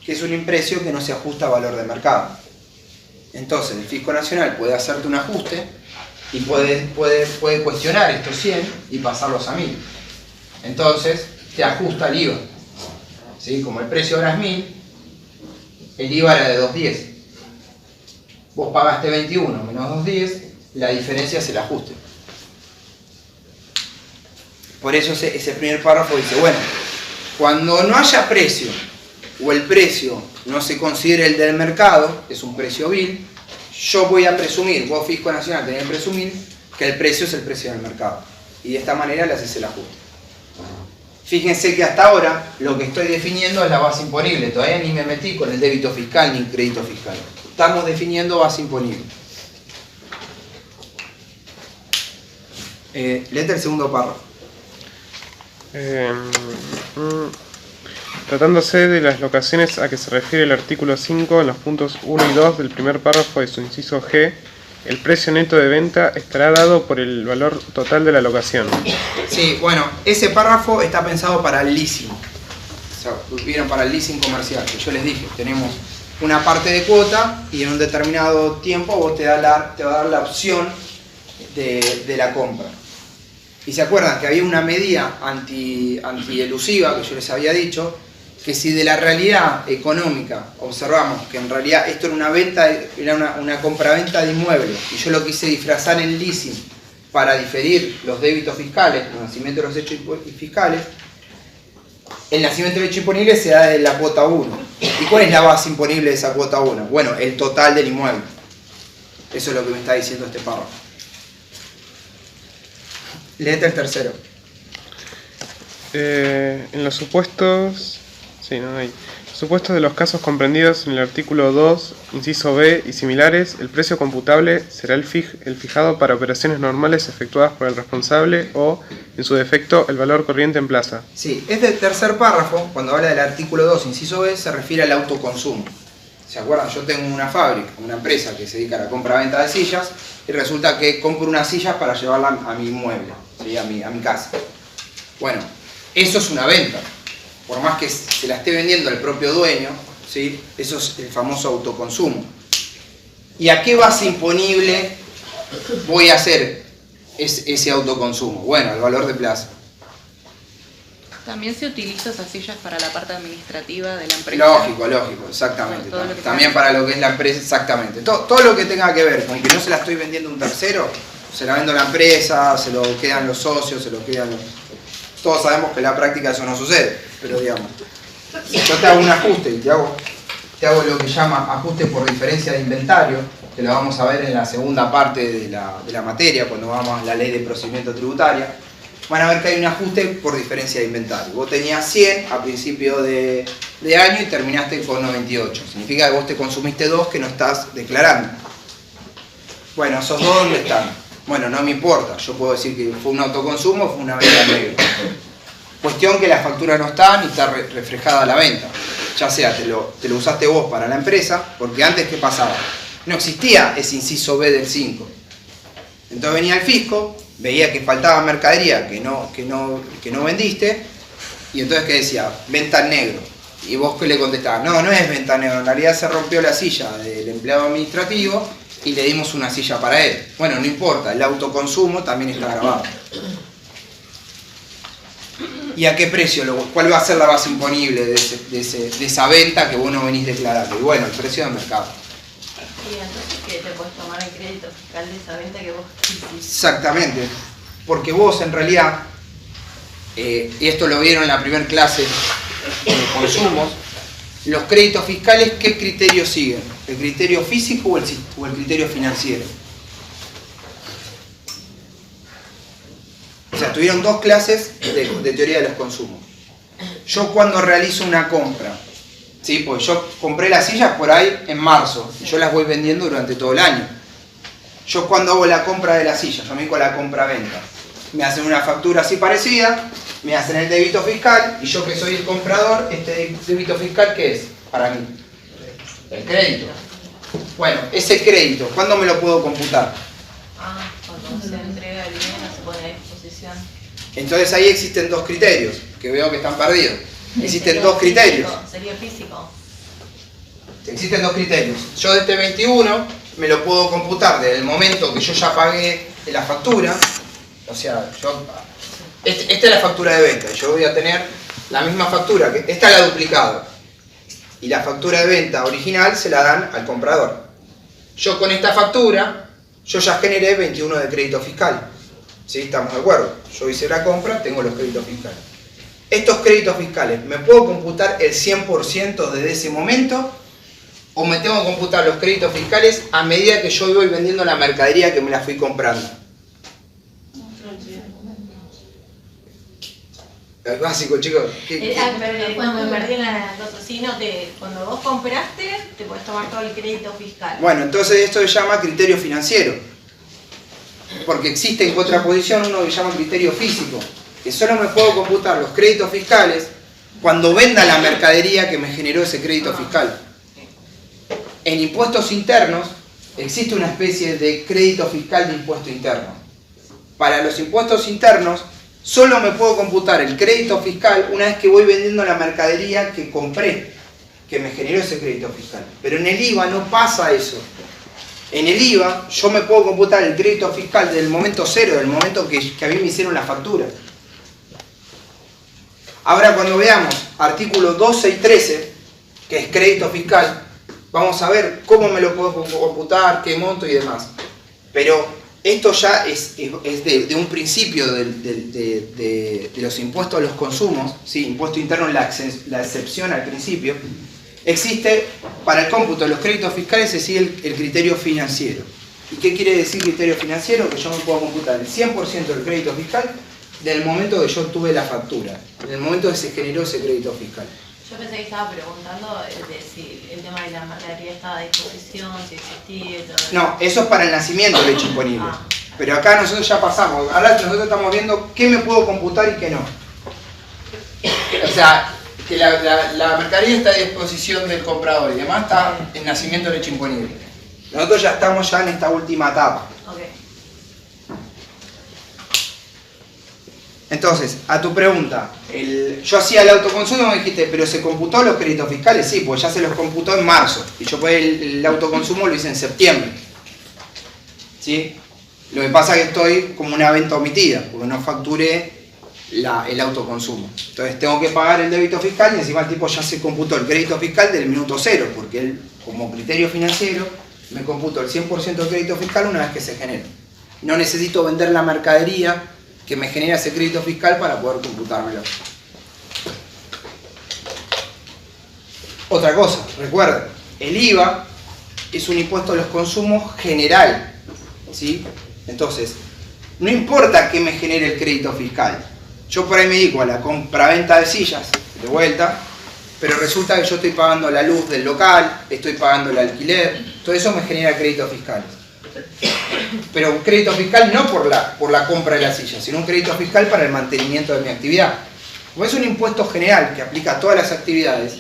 que es un imprecio que no se ajusta a valor de mercado. Entonces el Fisco Nacional puede hacerte un ajuste y puede cuestionar estos 100 y pasarlos a 1.000. Entonces te ajusta el IVA. ¿Sí? Como el precio ahora es 1.000, el IVA era de 2.10. Vos pagaste 21 menos 2.10, la diferencia es el ajuste. Por eso ese primer párrafo dice, bueno, cuando no haya precio o el precio no se considere el del mercado, es un precio vil, yo voy a presumir, vos Fisco Nacional tenés que presumir que el precio es el precio del mercado. Y de esta manera le haces el ajuste. Fíjense que hasta ahora lo que estoy definiendo es la base imponible. Todavía ni me metí con el débito fiscal ni el crédito fiscal. Estamos definiendo base imponible. Léete el segundo párrafo. Tratándose de las locaciones a que se refiere el artículo 5, en los puntos 1 y 2 del primer párrafo de su inciso G, el precio neto de venta estará dado por el valor total de la locación. Sí, bueno, ese párrafo está pensado para el leasing. O sea, vieron, para el leasing comercial, que yo les dije, tenemos una parte de cuota y en un determinado tiempo vos te va a dar la opción de la compra. Y se acuerdan que había una medida antielusiva que yo les había dicho, que si de la realidad económica observamos que en realidad esto era una venta, era una compraventa de inmuebles, y yo lo quise disfrazar en leasing para diferir los débitos fiscales, el nacimiento de los hechos fiscales, el nacimiento del hecho imponible se da de la cuota 1. ¿Y cuál es la base imponible de esa cuota 1? Bueno, el total del inmueble. Eso es lo que me está diciendo este párrafo. Léete el tercero. En los supuestos... Sí, no hay. Supuestos de los casos comprendidos en el artículo 2, inciso B y similares, el precio computable será el fijado para operaciones normales efectuadas por el responsable o, en su defecto, el valor corriente en plaza. Sí, este tercer párrafo, cuando habla del artículo 2, inciso B, se refiere al autoconsumo. ¿Se acuerdan? Yo tengo una fábrica, una empresa que se dedica a la compra-venta de sillas y resulta que compro unas sillas para llevarla a mi inmueble, ¿sí? a mi casa. Bueno, eso es una venta. Por más que se la esté vendiendo al propio dueño, ¿sí? Eso es el famoso autoconsumo. ¿Y a qué base imponible voy a hacer ese autoconsumo? Bueno, al valor de plaza. También se utiliza esas sillas para la parte administrativa de la empresa. Lógico, exactamente. También para lo que es la empresa, exactamente. Todo lo que tenga que ver con que no se la estoy vendiendo a un tercero, se la vendo a la empresa, se lo quedan los socios, se lo quedan los... Todos sabemos que en la práctica eso no sucede, pero digamos, yo te hago un ajuste y te hago lo que llama ajuste por diferencia de inventario, que lo vamos a ver en la segunda parte de la materia, cuando vamos a la ley de procedimiento tributaria. Van a ver que hay un ajuste por diferencia de inventario. Vos tenías 100 a principio de año y terminaste con 98. Significa que vos te consumiste 2 que no estás declarando. Bueno, esos 2 ¿dónde están? Bueno, no me importa, yo puedo decir que fue un autoconsumo o fue una venta negra. Cuestión que la factura no está ni está reflejada la venta. Ya sea te lo usaste vos para la empresa, porque antes ¿qué pasaba? No existía ese inciso B del 5. Entonces venía el fisco, veía que faltaba mercadería que no vendiste, y entonces ¿qué decía? Venta en negro. Y vos ¿qué le contestabas? No es venta negro, en realidad se rompió la silla del empleado administrativo y le dimos una silla para él. Bueno, no importa, el autoconsumo también está grabado. ¿Y a qué precio? ¿Cuál va a ser la base imponible de esa venta que vos no venís declarando? Y bueno, el precio del mercado. Y entonces, ¿qué te puedes tomar el crédito fiscal de esa venta que vos hiciste? Exactamente, porque vos en realidad, y esto lo vieron en la primera clase de consumos, los créditos fiscales, ¿qué criterio siguen? ¿El criterio físico o el criterio financiero? O sea, tuvieron 2 clases de teoría de los consumos. Yo cuando realizo una compra, ¿sí? Pues yo compré las sillas por ahí en marzo y yo las voy vendiendo durante todo el año. Yo cuando hago la compra de las sillas, yo me dedico a la compra-venta, me hacen una factura así parecida, me hacen el débito fiscal y yo que soy el comprador, este débito fiscal ¿qué es? Para mí, el crédito. Bueno, ese crédito, ¿cuándo me lo puedo computar? Cuando se entrega el dinero se pone a disposición. Entonces ahí existen 2 criterios, que veo que están perdidos. Existen 2 criterios. Sería físico. Existen 2 criterios. Yo de este 21 me lo puedo computar desde el momento que yo ya pagué la factura. O sea, esta es la factura de venta. Yo voy a tener la misma factura, que esta la duplicado. Y la factura de venta original se la dan al comprador. Yo con esta factura, yo ya generé 21 de crédito fiscal. ¿Sí? ¿Estamos de acuerdo? Yo hice la compra, tengo los créditos fiscales. Estos créditos fiscales, ¿me puedo computar el 100% desde ese momento? ¿O me tengo que computar los créditos fiscales a medida que yo voy vendiendo la mercadería que me la fui comprando? Es básico, chicos. No me perdí en la cosa. Si no cuando vos compraste, te podés tomar todo el crédito fiscal. Bueno, entonces esto se llama criterio financiero. Porque existe en contraposición uno que se llama criterio físico. que solo me puedo computar los créditos fiscales cuando venda la mercadería que me generó ese crédito fiscal. En impuestos internos existe una especie de crédito fiscal de impuesto interno. Para los impuestos internos solo me puedo computar el crédito fiscal una vez que voy vendiendo la mercadería que compré, que me generó ese crédito fiscal. Pero en el IVA no pasa eso. En el IVA yo me puedo computar el crédito fiscal del momento cero, del momento que a mí me hicieron la factura. Ahora cuando veamos artículos 12 y 13, que es crédito fiscal, vamos a ver cómo me lo puedo computar, qué monto y demás. Pero esto ya es de un principio de los impuestos a los consumos, ¿sí? Impuesto interno, la excepción al principio. Existe, para el cómputo de los créditos fiscales se sigue el criterio financiero. ¿Y qué quiere decir criterio financiero? Que yo me puedo computar el 100% del crédito fiscal del momento que yo tuve la factura, en el momento que se generó ese crédito fiscal. Yo pensé que estaba preguntando de si el tema de la mercadería estaba a disposición, si existía y todo eso. No, eso es para el nacimiento del hecho imponible. Pero acá nosotros ya pasamos, ahora nosotros estamos viendo qué me puedo computar y qué no. O sea, que la mercadería está a disposición del comprador y demás está en nacimiento del hecho imponible. Nosotros ya estamos en esta última etapa. Okay. Entonces, a tu pregunta, yo hacía el autoconsumo, me dijiste, pero ¿se computó los créditos fiscales? Sí, pues ya se los computó en marzo. Y yo pues el autoconsumo lo hice en septiembre. ¿Sí? Lo que pasa es que estoy como una venta omitida, porque no facturé el autoconsumo. Entonces tengo que pagar el débito fiscal y encima el tipo ya se computó el crédito fiscal del minuto cero, porque él, como criterio financiero, me computó el 100% del crédito fiscal una vez que se genera. No necesito vender la mercadería que me genera ese crédito fiscal para poder computármelo. Otra cosa, recuerden, el IVA es un impuesto a los consumos general, ¿sí? Entonces, no importa que me genere el crédito fiscal. Yo por ahí me dedico a la compra-venta de sillas, de vuelta, pero resulta que yo estoy pagando la luz del local, estoy pagando el alquiler, todo eso me genera créditos fiscales. Pero un crédito fiscal no por la compra de la silla, sino un crédito fiscal para el mantenimiento de mi actividad. Como es un impuesto general que aplica a todas las actividades,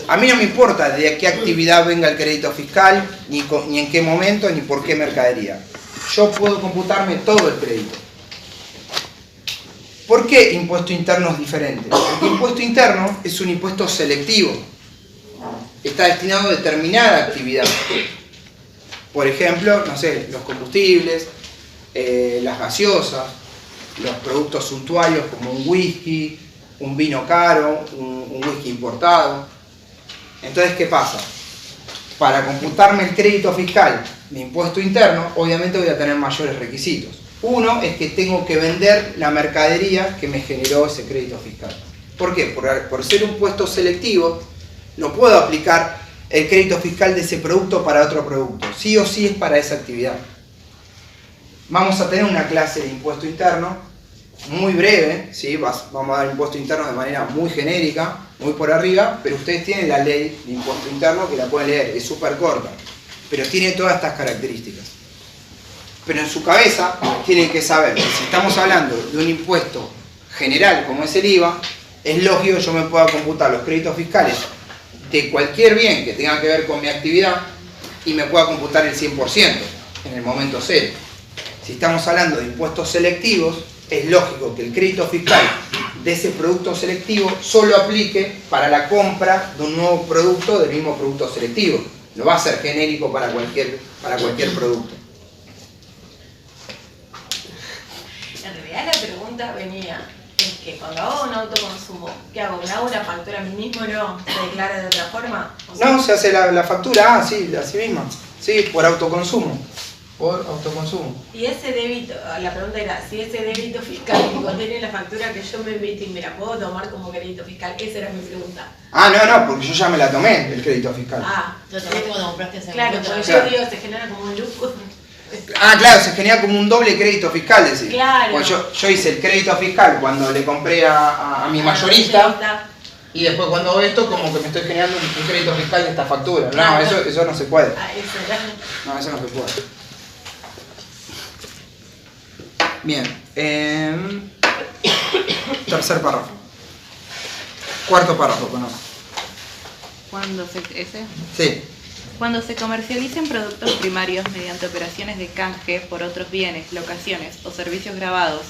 a mí no me importa de qué actividad venga el crédito fiscal, ni en qué momento, ni por qué mercadería. Yo puedo computarme todo el crédito. ¿Por qué impuesto interno es diferente? Porque impuesto interno es un impuesto selectivo. Está destinado a determinada actividad. Por ejemplo, no sé, los combustibles, las gaseosas, los productos suntuarios como un whisky, un vino caro, un whisky importado. Entonces, ¿qué pasa? Para computarme el crédito fiscal de impuesto interno, obviamente voy a tener mayores requisitos. Uno es que tengo que vender la mercadería que me generó ese crédito fiscal. ¿Por qué? Por ser un impuesto selectivo, no puedo aplicar el crédito fiscal de ese producto para otro producto. Sí o sí es para esa actividad. Vamos a tener una clase de impuesto interno muy breve, ¿sí? Vamos a dar impuesto interno de manera muy genérica, muy por arriba, pero ustedes tienen la ley de impuesto interno que la pueden leer, es súper corta, pero tiene todas estas características. Pero en su cabeza tienen que saber que si estamos hablando de un impuesto general como es el IVA, es lógico que yo me pueda computar los créditos fiscales de cualquier bien que tenga que ver con mi actividad y me pueda computar el 100% en el momento cero. Si estamos hablando de impuestos selectivos, es lógico que el crédito fiscal de ese producto selectivo solo aplique para la compra de un nuevo producto del mismo producto selectivo. No va a ser genérico para cualquier producto. En realidad la pregunta venía, es que cuando hago un autoconsumo, ¿qué hago? ¿Me hago una factura a mí mismo o no? ¿Se declara de otra forma? No, se hace la factura, sí, así misma. Sí, por autoconsumo. Por autoconsumo. Y ese débito, la pregunta era, si ese débito fiscal que contiene la factura que yo me emití, ¿me la puedo tomar como crédito fiscal? Esa era mi pregunta. Ah, no, porque yo ya me la tomé, el crédito fiscal. Ah, Lo tomaste cuando compraste ese claro, momento. porque Claro. yo digo, se genera como un lujo. Ah, claro, se genera como un doble crédito fiscal, decir. Claro. Pues yo hice el crédito fiscal cuando le compré a mi mayorista y después cuando hago esto como que me estoy generando un crédito fiscal de esta factura. No, Claro. eso no se puede. Ah, eso era. No, eso no se puede. Bien. tercer párrafo. Cuarto párrafo, perdón. Sí. Cuando se comercialicen productos primarios mediante operaciones de canje por otros bienes, locaciones o servicios grabados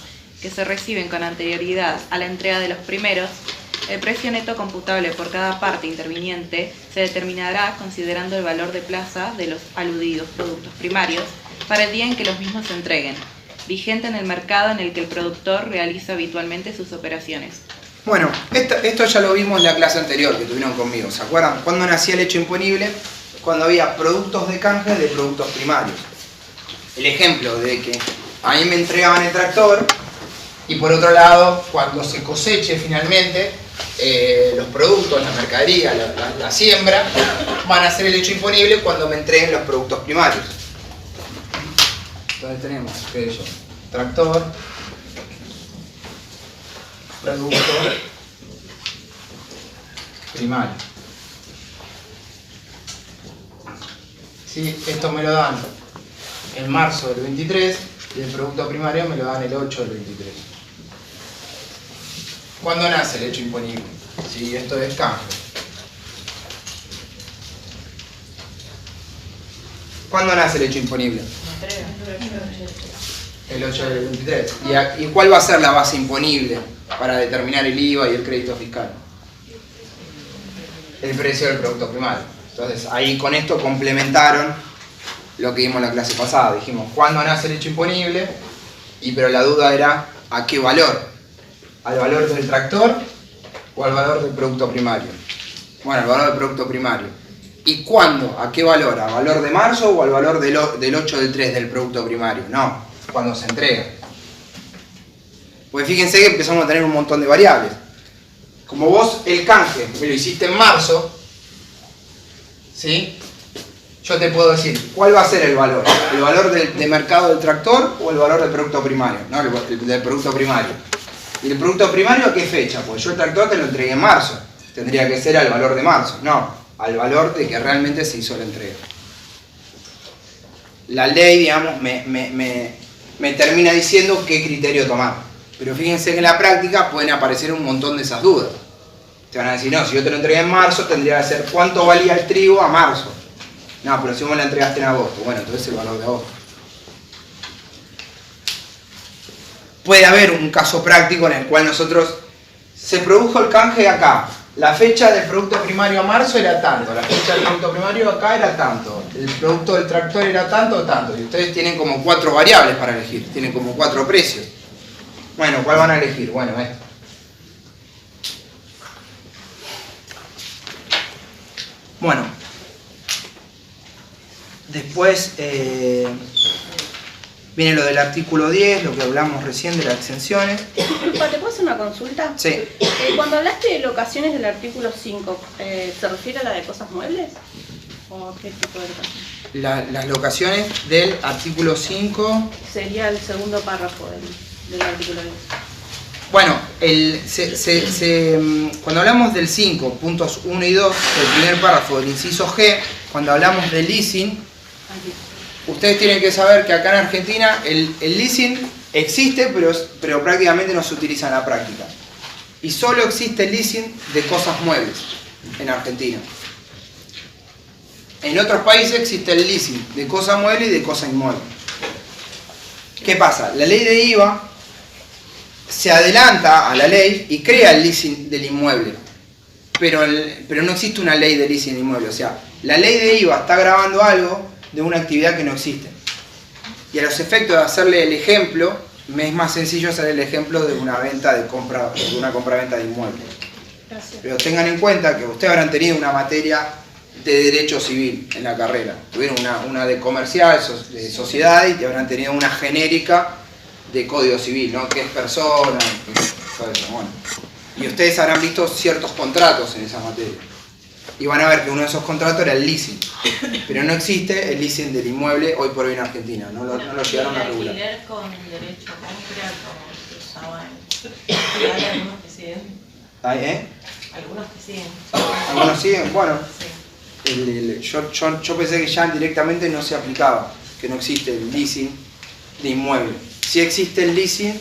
que se reciben con anterioridad a la entrega de los primeros, el precio neto computable por cada parte interviniente se determinará considerando el valor de plaza de los aludidos productos primarios para el día en que los mismos se entreguen, vigente en el mercado en el que el productor realiza habitualmente sus operaciones. Bueno, esto ya lo vimos en la clase anterior que tuvieron conmigo. ¿Se acuerdan? ¿Cuándo nacía el hecho imponible? Cuando había productos de canje de productos primarios. El ejemplo de que a mí me entregaban el tractor y por otro lado, cuando se coseche finalmente los productos, la mercadería, la siembra, van a ser el hecho imponible cuando me entreguen los productos primarios. Entonces tenemos que eso, tractor, producto primario. ¿Sí? Esto me lo dan en marzo del 23 y el producto primario me lo dan el 8 del 23. ¿Cuándo nace el hecho imponible? Sí, esto es canje. ¿Cuándo nace el hecho imponible? El 8 del 23. ¿Y cuál va a ser la base imponible para determinar el IVA y el crédito fiscal? El precio del producto primario. Entonces, ahí con esto complementaron lo que vimos en la clase pasada. Dijimos, ¿cuándo nace el hecho imponible? Pero la duda era, ¿a qué valor? ¿Al valor del tractor o al valor del producto primario? Bueno, al valor del producto primario. ¿Y cuándo? ¿A qué valor? ¿A valor de marzo o al valor del 8 del 3 del producto primario? No, cuando se entrega. Pues fíjense que empezamos a tener un montón de variables. Como vos el canje me lo hiciste en marzo, ¿sí? Yo te puedo decir, ¿cuál va a ser el valor? ¿El valor de mercado del tractor o el valor del producto primario? No, el del producto primario. ¿Y el producto primario a qué fecha? Pues yo el tractor te lo entregué en marzo. Tendría que ser al valor de marzo. No, al valor de que realmente se hizo la entrega. La ley, digamos, me termina diciendo qué criterio tomar. Pero fíjense que en la práctica pueden aparecer un montón de esas dudas. Te van a decir, no, si yo te lo entregué en marzo, tendría que ser cuánto valía el trigo a marzo. No, pero si vos me la entregaste en agosto, bueno, entonces el valor de agosto. Puede haber un caso práctico en el cual nosotros, se produjo el canje acá, la fecha del producto primario a marzo era tanto, la fecha del producto primario acá era tanto, el producto del tractor era tanto, y ustedes tienen como 4 variables para elegir, tienen como 4 precios. Bueno, ¿cuál van a elegir? Bueno, esto. Bueno, después viene lo del artículo 10, lo que hablamos recién de las exenciones. ¿Te puedo hacer una consulta? Sí. Cuando hablaste de locaciones del artículo 5, ¿se refiere a la de cosas muebles? ¿O qué tipo de locación? Las locaciones del artículo 5... Sería el segundo párrafo del artículo 10. Bueno, cuando hablamos del 5, puntos 1 y 2, el primer párrafo del inciso G, cuando hablamos del leasing, ustedes tienen que saber que acá en Argentina el leasing existe, pero prácticamente no se utiliza en la práctica. Y solo existe el leasing de cosas muebles en Argentina. En otros países existe el leasing de cosas muebles y de cosas inmuebles. ¿Qué pasa? La ley de IVA se adelanta a la ley y crea el leasing del inmueble, pero no existe una ley de leasing de inmueble. O sea, la ley de IVA está grabando algo de una actividad que no existe. Y a los efectos de hacerle el ejemplo, me es más sencillo hacer el ejemplo de una venta de una compra-venta de inmueble. Gracias. Pero tengan en cuenta que ustedes habrán tenido una materia de derecho civil en la carrera. Tuvieron una de comercial, de sociedad, y habrán tenido una genérica de código civil, ¿no? Que es persona, todo eso, bueno. Y ustedes habrán visto ciertos contratos en esa materia. Y van a ver que uno de esos contratos era el leasing. Pero no existe el leasing del inmueble hoy por hoy en Argentina. No lo llegaron a regular. El alquiler con derecho a compra, como se usaba en... Hay algunos que siguen. Algunos que siguen. ¿Algunos siguen? Bueno. Sí. Yo pensé que ya directamente no se aplicaba, que no existe el leasing de inmueble. Sí existe el leasing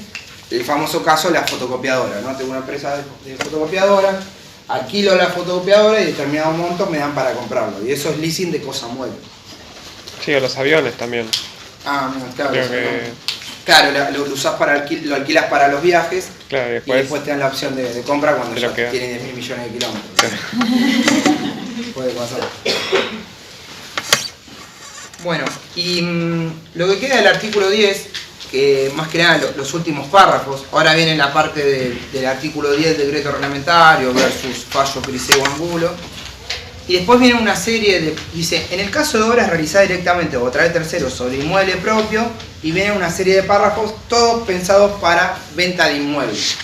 el famoso caso de la fotocopiadora, ¿no? Tengo una empresa de fotocopiadora, alquilo la fotocopiadora y determinado monto me dan para comprarlo. Y eso es leasing de cosas muebles. Sí, o los aviones también. Ah, no, claro. Creo que... Claro, lo usás para lo alquilas para los viajes, Claro, y después te dan la opción de compra cuando de ya lo que da. tienen 10.000 millones de kilómetros. Puede pasar. Bueno, y lo que queda del artículo 10, que más que nada los últimos párrafos, ahora viene la parte del artículo 10 del decreto reglamentario versus fallo Griseo Angulo, y después viene una serie de, dice, en el caso de obras realizadas directamente o a través de terceros sobre inmueble propio, y viene una serie de párrafos, todos pensados para venta de inmuebles.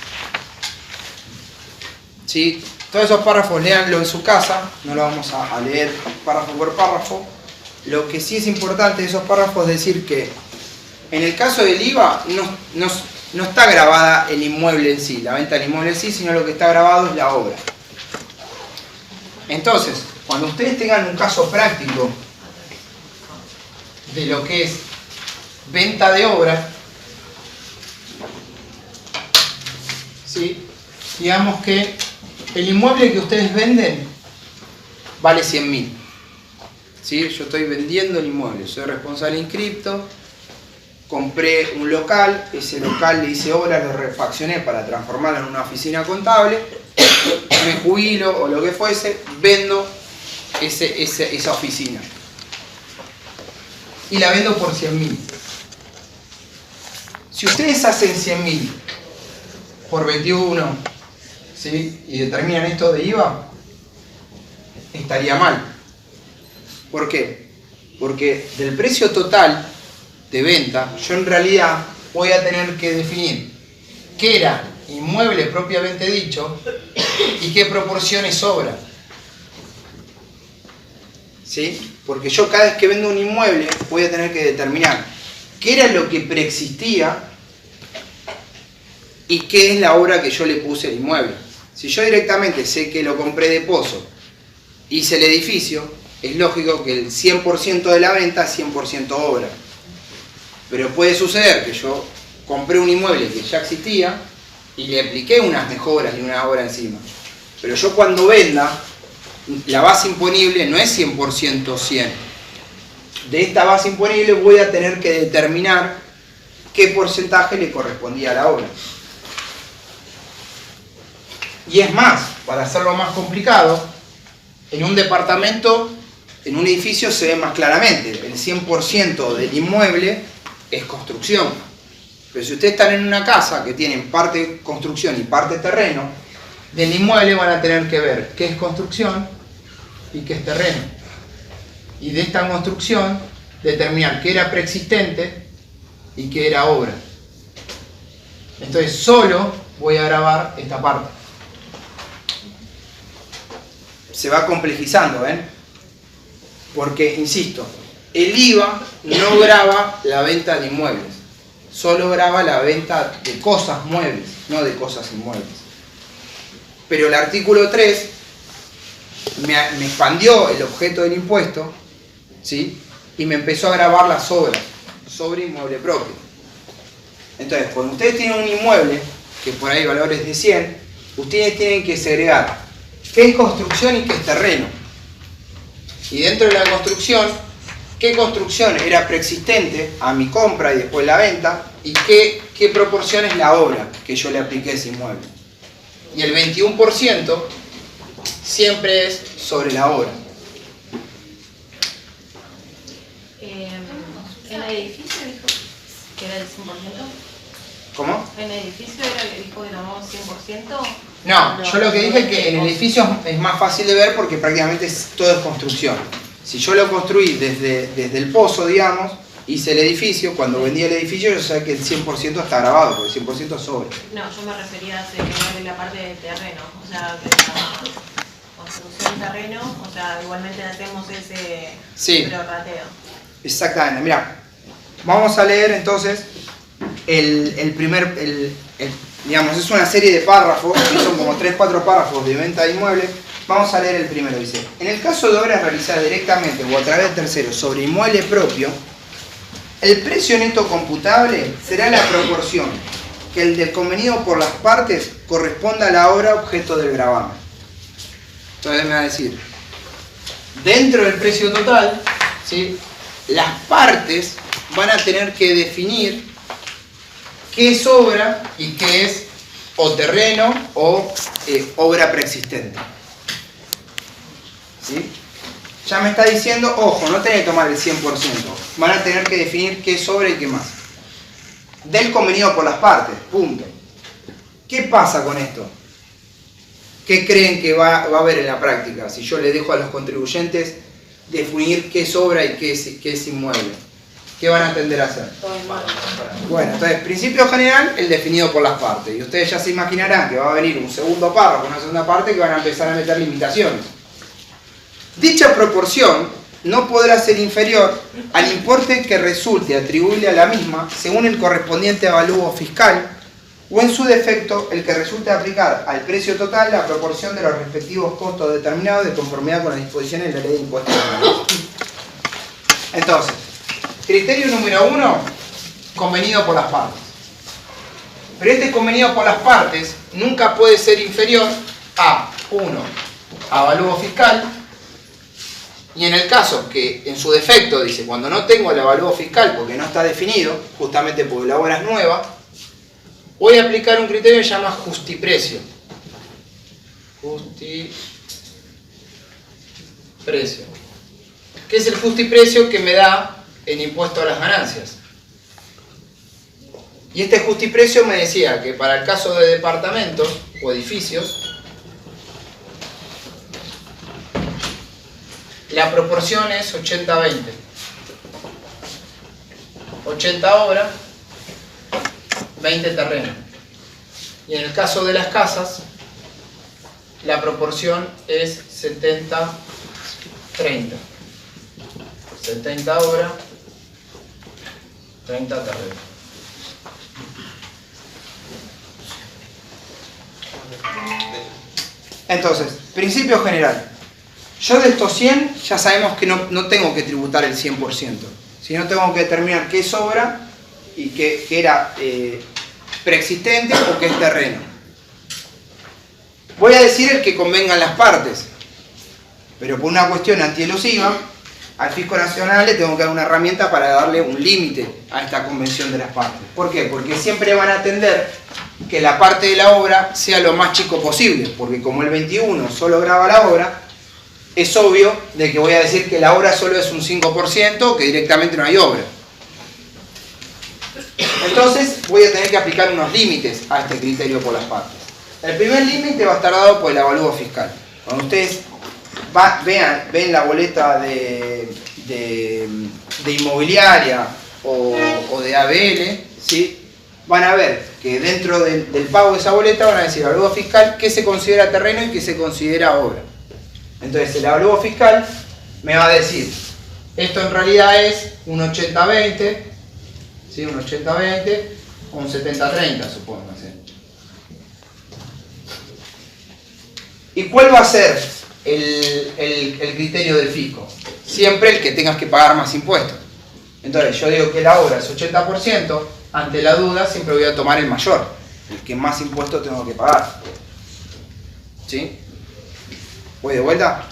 ¿Sí? Todos esos párrafos léanlo en su casa, no lo vamos a leer párrafo por párrafo. Lo que sí es importante de esos párrafos es decir que en el caso del IVA no está grabada el inmueble en sí, la venta del inmueble en sí, sino lo que está grabado es la obra. Entonces, cuando ustedes tengan un caso práctico de lo que es venta de obra, ¿sí? Digamos que el inmueble que ustedes venden vale 100.000. ¿Sí? Yo estoy vendiendo el inmueble, soy responsable inscripto, compré un local, ese local le hice obra, lo refaccioné para transformarlo en una oficina contable, me jubilo o lo que fuese, vendo esa oficina. Y la vendo por 100.000. Si ustedes hacen 100.000 por 21, ¿sí? Y determinan esto de IVA, estaría mal. ¿Por qué? Porque del precio total de venta, yo en realidad voy a tener que definir qué era inmueble propiamente dicho y qué proporción es obra. ¿Sí? Porque yo cada vez que vendo un inmueble voy a tener que determinar qué era lo que preexistía y qué es la obra que yo le puse al inmueble. Si yo directamente sé que lo compré de pozo, hice el edificio, es lógico que el 100% de la venta es 100% obra. Pero puede suceder que yo compré un inmueble que ya existía y le apliqué unas mejoras y una obra encima. Pero yo cuando venda, la base imponible no es 100% 100. De esta base imponible voy a tener que determinar qué porcentaje le correspondía a la obra. Y es más, para hacerlo más complicado, en un departamento, en un edificio se ve más claramente. El 100% del inmueble es construcción. Pero si ustedes están en una casa que tienen parte construcción y parte terreno, del inmueble van a tener que ver qué es construcción y qué es terreno. Y de esta construcción determinar qué era preexistente y qué era obra. Entonces solo voy a grabar esta parte. Se va complejizando, ¿ven? Porque, insisto, el IVA no grava la venta de inmuebles, solo grava la venta de cosas muebles, no de cosas inmuebles. Pero el artículo 3 me expandió el objeto del impuesto, ¿sí? Y me empezó a gravar las obras sobre inmueble propio. Entonces, cuando ustedes tienen un inmueble, que por ahí valores de 100, ustedes tienen que segregar qué es construcción y qué es terreno. Y dentro de la construcción, qué construcción era preexistente a mi compra y después la venta, y qué proporción es la obra que yo le apliqué a ese inmueble. Y el 21% siempre es sobre la obra. ¿En el edificio dijo que era el 100%? ¿Cómo? ¿En el edificio era el que dijo que tomamos 100%? No, yo lo que dije es que en el edificio es más fácil de ver porque prácticamente todo es construcción. Si yo lo construí desde el pozo, digamos, hice el edificio, cuando vendí el edificio yo sé que el 100% está grabado, porque el 100% es sobre. No, yo me refería a la parte de terreno, o sea, que la construcción de terreno, o sea, igualmente hacemos ese prorrateo. Exactamente, mira, vamos a leer entonces digamos, es una serie de párrafos, que son como 3-4 párrafos de venta de inmuebles. Vamos a leer el primero, dice: en el caso de obras realizadas directamente o a través de terceros sobre inmueble propio, el precio neto computable será la proporción que el del convenido por las partes corresponda a la obra objeto del gravamen. Entonces me va a decir, dentro del precio total, ¿sí?, las partes van a tener que definir qué es obra y qué es o terreno o obra preexistente. ¿Sí? Ya me está diciendo, ojo, no tenés que tomar el 100%. Van a tener que definir qué es obra y qué más. Del convenido por las partes, punto. ¿Qué pasa con esto? ¿Qué creen que va a haber en la práctica? Si yo le dejo a los contribuyentes definir qué es obra y qué es inmueble, ¿qué van a tender a hacer? Bueno, entonces, principio general, el definido por las partes. Y ustedes ya se imaginarán que va a venir un segundo párrafo, una segunda parte, que van a empezar a meter limitaciones. Dicha proporción no podrá ser inferior al importe que resulte atribuible a la misma según el correspondiente avalúo fiscal o en su defecto el que resulte aplicar al precio total la proporción de los respectivos costos determinados de conformidad con las disposiciones de la ley de impuestos. Entonces, criterio número 1, convenido por las partes. Pero este convenido por las partes nunca puede ser inferior a 1, avalúo fiscal, y en el caso que en su defecto dice, cuando no tengo el avalúo fiscal porque no está definido, justamente porque la obra es nueva, voy a aplicar un criterio que se llama justiprecio. Justiprecio. ¿Qué es el justiprecio que me da el impuesto a las ganancias? Y este justiprecio me decía que para el caso de departamentos o edificios, la proporción es 80-20. 80 obra, 20 terreno. Y en el caso de las casas, la proporción es 70-30. 70 obra, 30 terreno. Entonces, principio general. Yo de estos 100 ya sabemos que no tengo que tributar el 100%, sino tengo que determinar qué es obra y qué era preexistente o qué es terreno. Voy a decir el que convengan las partes, pero por una cuestión antielusiva, al Fisco Nacional le tengo que dar una herramienta para darle un límite a esta convención de las partes. ¿Por qué? Porque siempre van a tender que la parte de la obra sea lo más chico posible, porque como el 21 solo graba la obra, es obvio de que voy a decir que la obra solo es un 5%, que directamente no hay obra. Entonces voy a tener que aplicar unos límites a este criterio por las partes. El primer límite va a estar dado por el avalúo fiscal. Cuando ustedes ven la boleta de inmobiliaria o de ABL, ¿sí?, van a ver que dentro del pago de esa boleta van a decir avalúo fiscal qué se considera terreno y qué se considera obra. Entonces el avalúo fiscal me va a decir, esto en realidad es un 80-20, ¿sí?, un 80-20 o un 70-30, supóngase. ¿Y cuál va a ser el criterio del fisco? Siempre el que tengas que pagar más impuestos. Entonces yo digo que la obra es 80%, ante la duda siempre voy a tomar el mayor, el que más impuestos tengo que pagar. ¿Sí? ¿Voy de vuelta?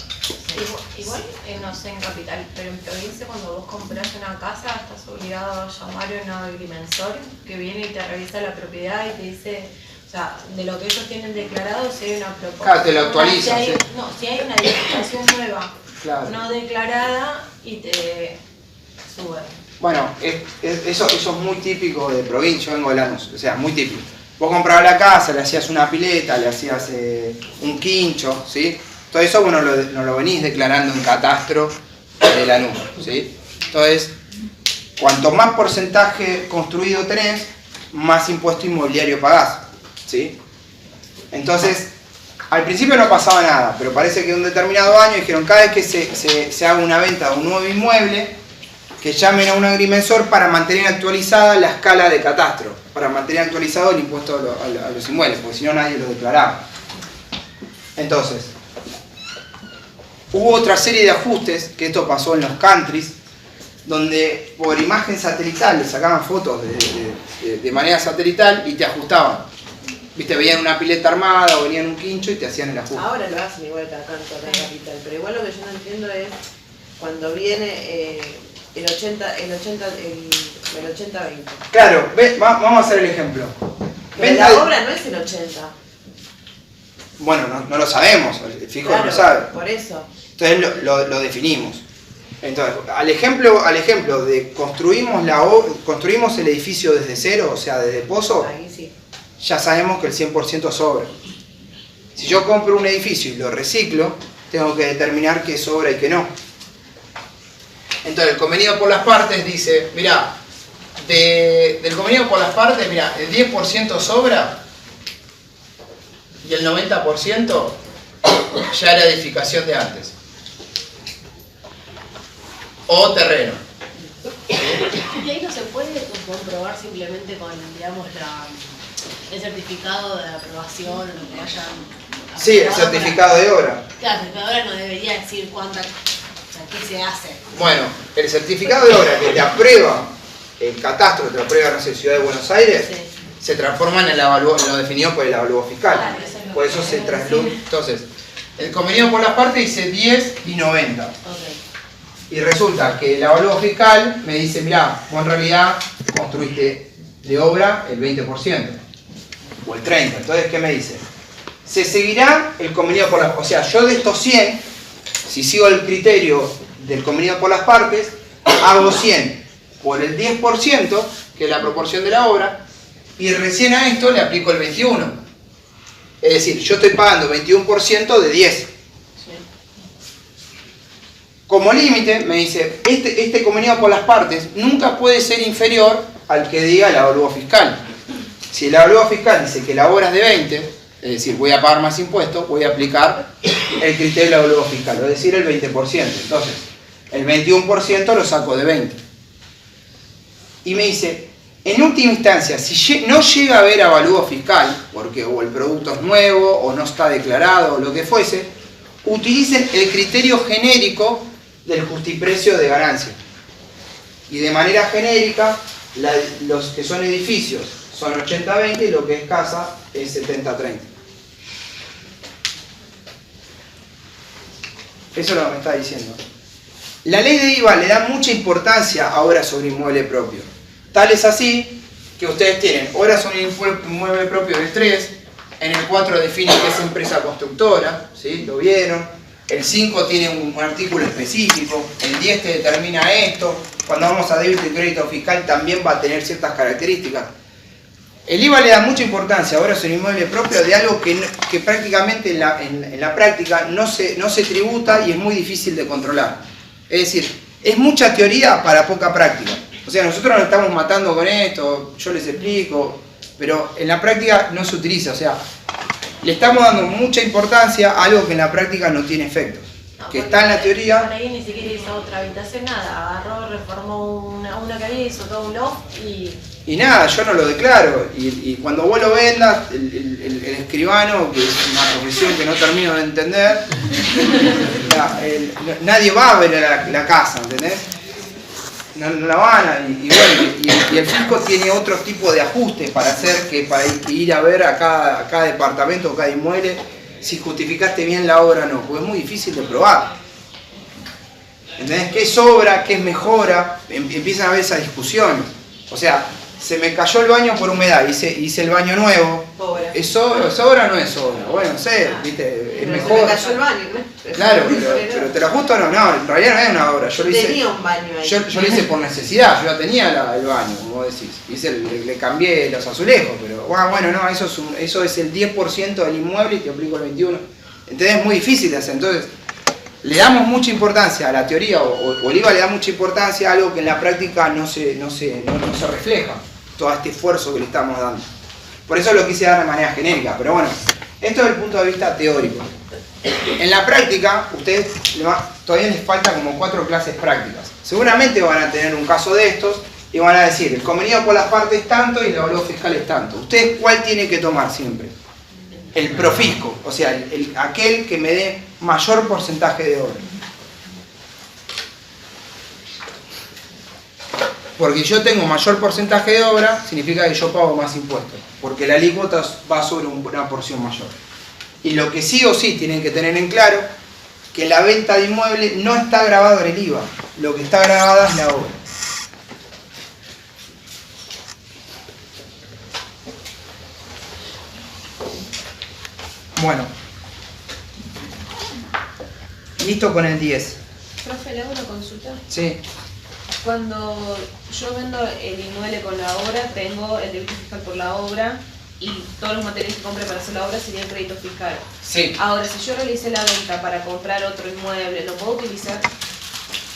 Igual, no sé en capital, pero en provincia cuando vos compras una casa estás obligado a llamar a un agrimensor que viene y te revisa la propiedad y te dice, o sea, de lo que ellos tienen declarado, si hay una propuesta. Claro, te lo actualizan. Si hay una edificación nueva, claro, no declarada, y te suben. Bueno, eso es muy típico de provincia, yo vengo de Lanús, o sea, muy típico. Vos comprabas la casa, le hacías una pileta, le hacías un quincho, ¿sí? Todo eso bueno, no lo venís declarando en catastro de Lanús, ¿sí? Entonces, cuanto más porcentaje construido tenés, más impuesto inmobiliario pagás, ¿sí? Entonces, al principio no pasaba nada, pero parece que en un determinado año dijeron, cada vez que se haga una venta de un nuevo inmueble, que llamen a un agrimensor para mantener actualizada la escala de catastro, para mantener actualizado el impuesto a los inmuebles, porque si no nadie lo declaraba. Entonces, hubo otra serie de ajustes, que esto pasó en los countries, donde por imagen satelital le sacaban fotos de manera satelital y te ajustaban. Viste, veían una pileta armada o venían un quincho y te hacían el ajuste. Ahora lo hacen igual que acá en Torre Capital, pero igual lo que yo no entiendo es cuando viene el 80-20. Claro, vamos a hacer el ejemplo. Pero la obra no es el 80. Bueno, no lo sabemos, el fijo Claro, no lo sabe. por eso. Entonces lo definimos. Entonces, al ejemplo de construimos el edificio desde cero, o sea, desde pozo, Ahí sí. ya sabemos que el 100% sobra. Si yo compro un edificio y lo reciclo, tengo que determinar qué sobra y qué no. Entonces, el convenido por las partes dice, mirá, del convenido por las partes, mirá, el 10% sobra y el 90% ya era edificación de antes. O terreno. Y ahí no se puede comprobar simplemente con, digamos, el certificado de aprobación o lo que hayan... Sí, el certificado de obra. Claro, el certificado de obra no debería decir cuánta... O sea, qué se hace. Bueno, el certificado de obra que te aprueba el catastro, que te aprueba, no sé, Ciudad de Buenos Aires, Sí. se transforma en lo definido por el avalúo fiscal. Claro, eso es lo Por que eso se quería trasluce. decir. Entonces, el convenido por las partes dice 10 y 90. Ok. Y resulta que el avalúo fiscal me dice, mirá, vos en realidad construiste de obra el 20% o el 30%. Entonces, ¿qué me dice? Se seguirá el convenido por las... O sea, yo de estos 100, si sigo el criterio del convenido por las partes, hago 100 por el 10%, que es la proporción de la obra, y recién a esto le aplico el 21%. Es decir, yo estoy pagando 21% de 10%. Como límite, me dice, este convenido por las partes nunca puede ser inferior al que diga el avalúo fiscal. Si el avalúo fiscal dice que la obra es de 20, es decir, voy a pagar más impuestos, voy a aplicar el criterio del avalúo fiscal, es decir, el 20%. Entonces, el 21% lo saco de 20. Y me dice, en última instancia, si no llega a haber avalúo fiscal, porque o el producto es nuevo, o no está declarado, o lo que fuese, utilicen el criterio genérico del justiprecio de ganancia. Y de manera genérica, los que son edificios son 80-20 y lo que es casa es 70-30. Eso es lo que me está diciendo. La ley de IVA le da mucha importancia a obras sobre inmueble propio. Tal es así que ustedes tienen obras sobre inmueble propio del 3, en el 4 define que es empresa constructora, ¿sí? ¿Lo vieron? El 5 tiene un artículo específico, el 10 te determina esto, cuando vamos a débito y crédito fiscal también va a tener ciertas características. El IVA le da mucha importancia ahora sobre inmueble propio de algo que prácticamente en la práctica no se tributa y es muy difícil de controlar. Es decir, es mucha teoría para poca práctica. O sea, nosotros nos estamos matando con esto, yo les explico, pero en la práctica no se utiliza. O sea, le estamos dando mucha importancia a algo que en la práctica no tiene efectos. No, Que está en la teoría... Por ahí ni siquiera hizo otra habitación, nada. Agarró, reformó una que había, hizo todo un loft Y nada, yo no lo declaro. Y cuando vos lo vendas, el escribano, que es una profesión que no termino de entender, nadie va a ver la casa, ¿entendés? No la van a... Y el fisco tiene otro tipo de ajustes para hacer que para ir a ver a cada departamento o cada inmueble si justificaste bien la obra o no, porque es muy difícil de probar. ¿Entendés? ¿Qué sobra? ¿Qué mejora? Empiezan a haber esas discusiones. O sea, se me cayó el baño por humedad, hice el baño nuevo. Obra. ¿Es sobra o no es sobra? Bueno, no sé, ¿viste? Es Pero mejor. se me cayó el baño, ¿no? Claro, pero te lo ajusto o no, no, en realidad no es una obra. Yo lo hice, Tenía un baño ahí. yo lo hice por necesidad, yo ya tenía el baño, como vos decís. Le cambié los azulejos, pero bueno, no, eso es el 10% del inmueble y te aplico el 21%. Entonces es muy difícil de hacer. Entonces, le damos mucha importancia a la teoría, o el IVA le da mucha importancia a algo que en la práctica no se refleja, todo este esfuerzo que le estamos dando. Por eso lo quise dar de manera genérica, pero bueno, esto es el punto de vista teórico. En la práctica, ustedes todavía les faltan como 4 clases prácticas. Seguramente van a tener un caso de estos y van a decir, el convenido por las partes es tanto y el avalúo fiscal es tanto. ¿Ustedes cuál tienen que tomar siempre? El profisco, o sea, aquel que me dé mayor porcentaje de obra. Porque yo tengo mayor porcentaje de obra, significa que yo pago más impuestos, porque la alícuota va sobre una porción mayor. Y lo que sí o sí tienen que tener en claro, que la venta de inmueble no está grabado en el IVA, lo que está grabada es la obra. Bueno, listo con el 10. Profe, ¿le hago una consulta? Sí. Cuando yo vendo el inmueble con la obra, tengo el débito fiscal por la obra y todos los materiales que compre para hacer la obra serían crédito fiscal. Sí. Ahora, si yo realicé la venta para comprar otro inmueble, ¿lo puedo utilizar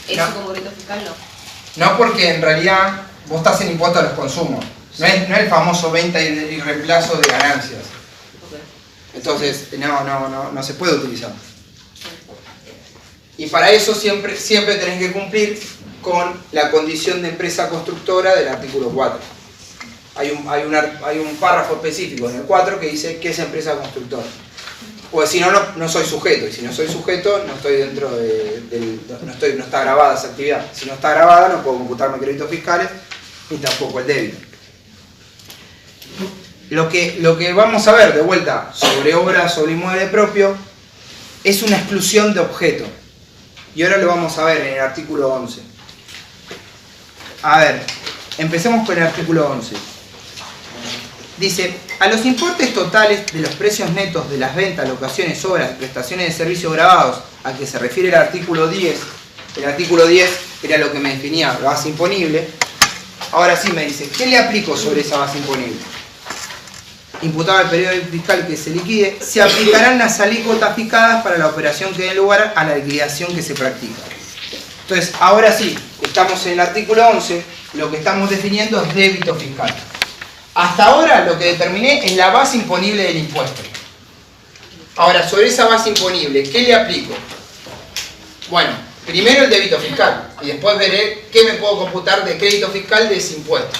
eso como crédito fiscal? No. No, porque en realidad vos estás en impuesto a los consumos. No es el famoso venta y reemplazo de ganancias. Okay. Entonces, no se puede utilizar. Y para eso siempre tenés que cumplir con la condición de empresa constructora del artículo 4. Hay un párrafo específico en el 4 que dice que es empresa constructora. Pues si no, no soy sujeto. Y si no soy sujeto, no estoy dentro no está grabada esa actividad. Si no está grabada, no puedo computarme créditos fiscales ni tampoco el débito. Lo que vamos a ver de vuelta sobre obra, sobre inmueble propio, es una exclusión de objeto. Y ahora lo vamos a ver en el artículo 11. A ver, empecemos con el artículo 11. Dice, a los importes totales de los precios netos de las ventas, locaciones, obras, prestaciones de servicios grabados a que se refiere el artículo 10, el artículo 10 era lo que me definía la base imponible. Ahora sí me dice, ¿qué le aplico sobre esa base imponible? Imputado al periodo fiscal que se liquide, se aplicarán las alícuotas fijadas para la operación que dé lugar a la liquidación que se practica. Entonces, ahora sí, estamos en el artículo 11, lo que estamos definiendo es débito fiscal. Hasta ahora lo que determiné es la base imponible del impuesto. Ahora, sobre esa base imponible, ¿qué le aplico? Bueno, primero el débito fiscal, y después veré qué me puedo computar de crédito fiscal de ese impuesto.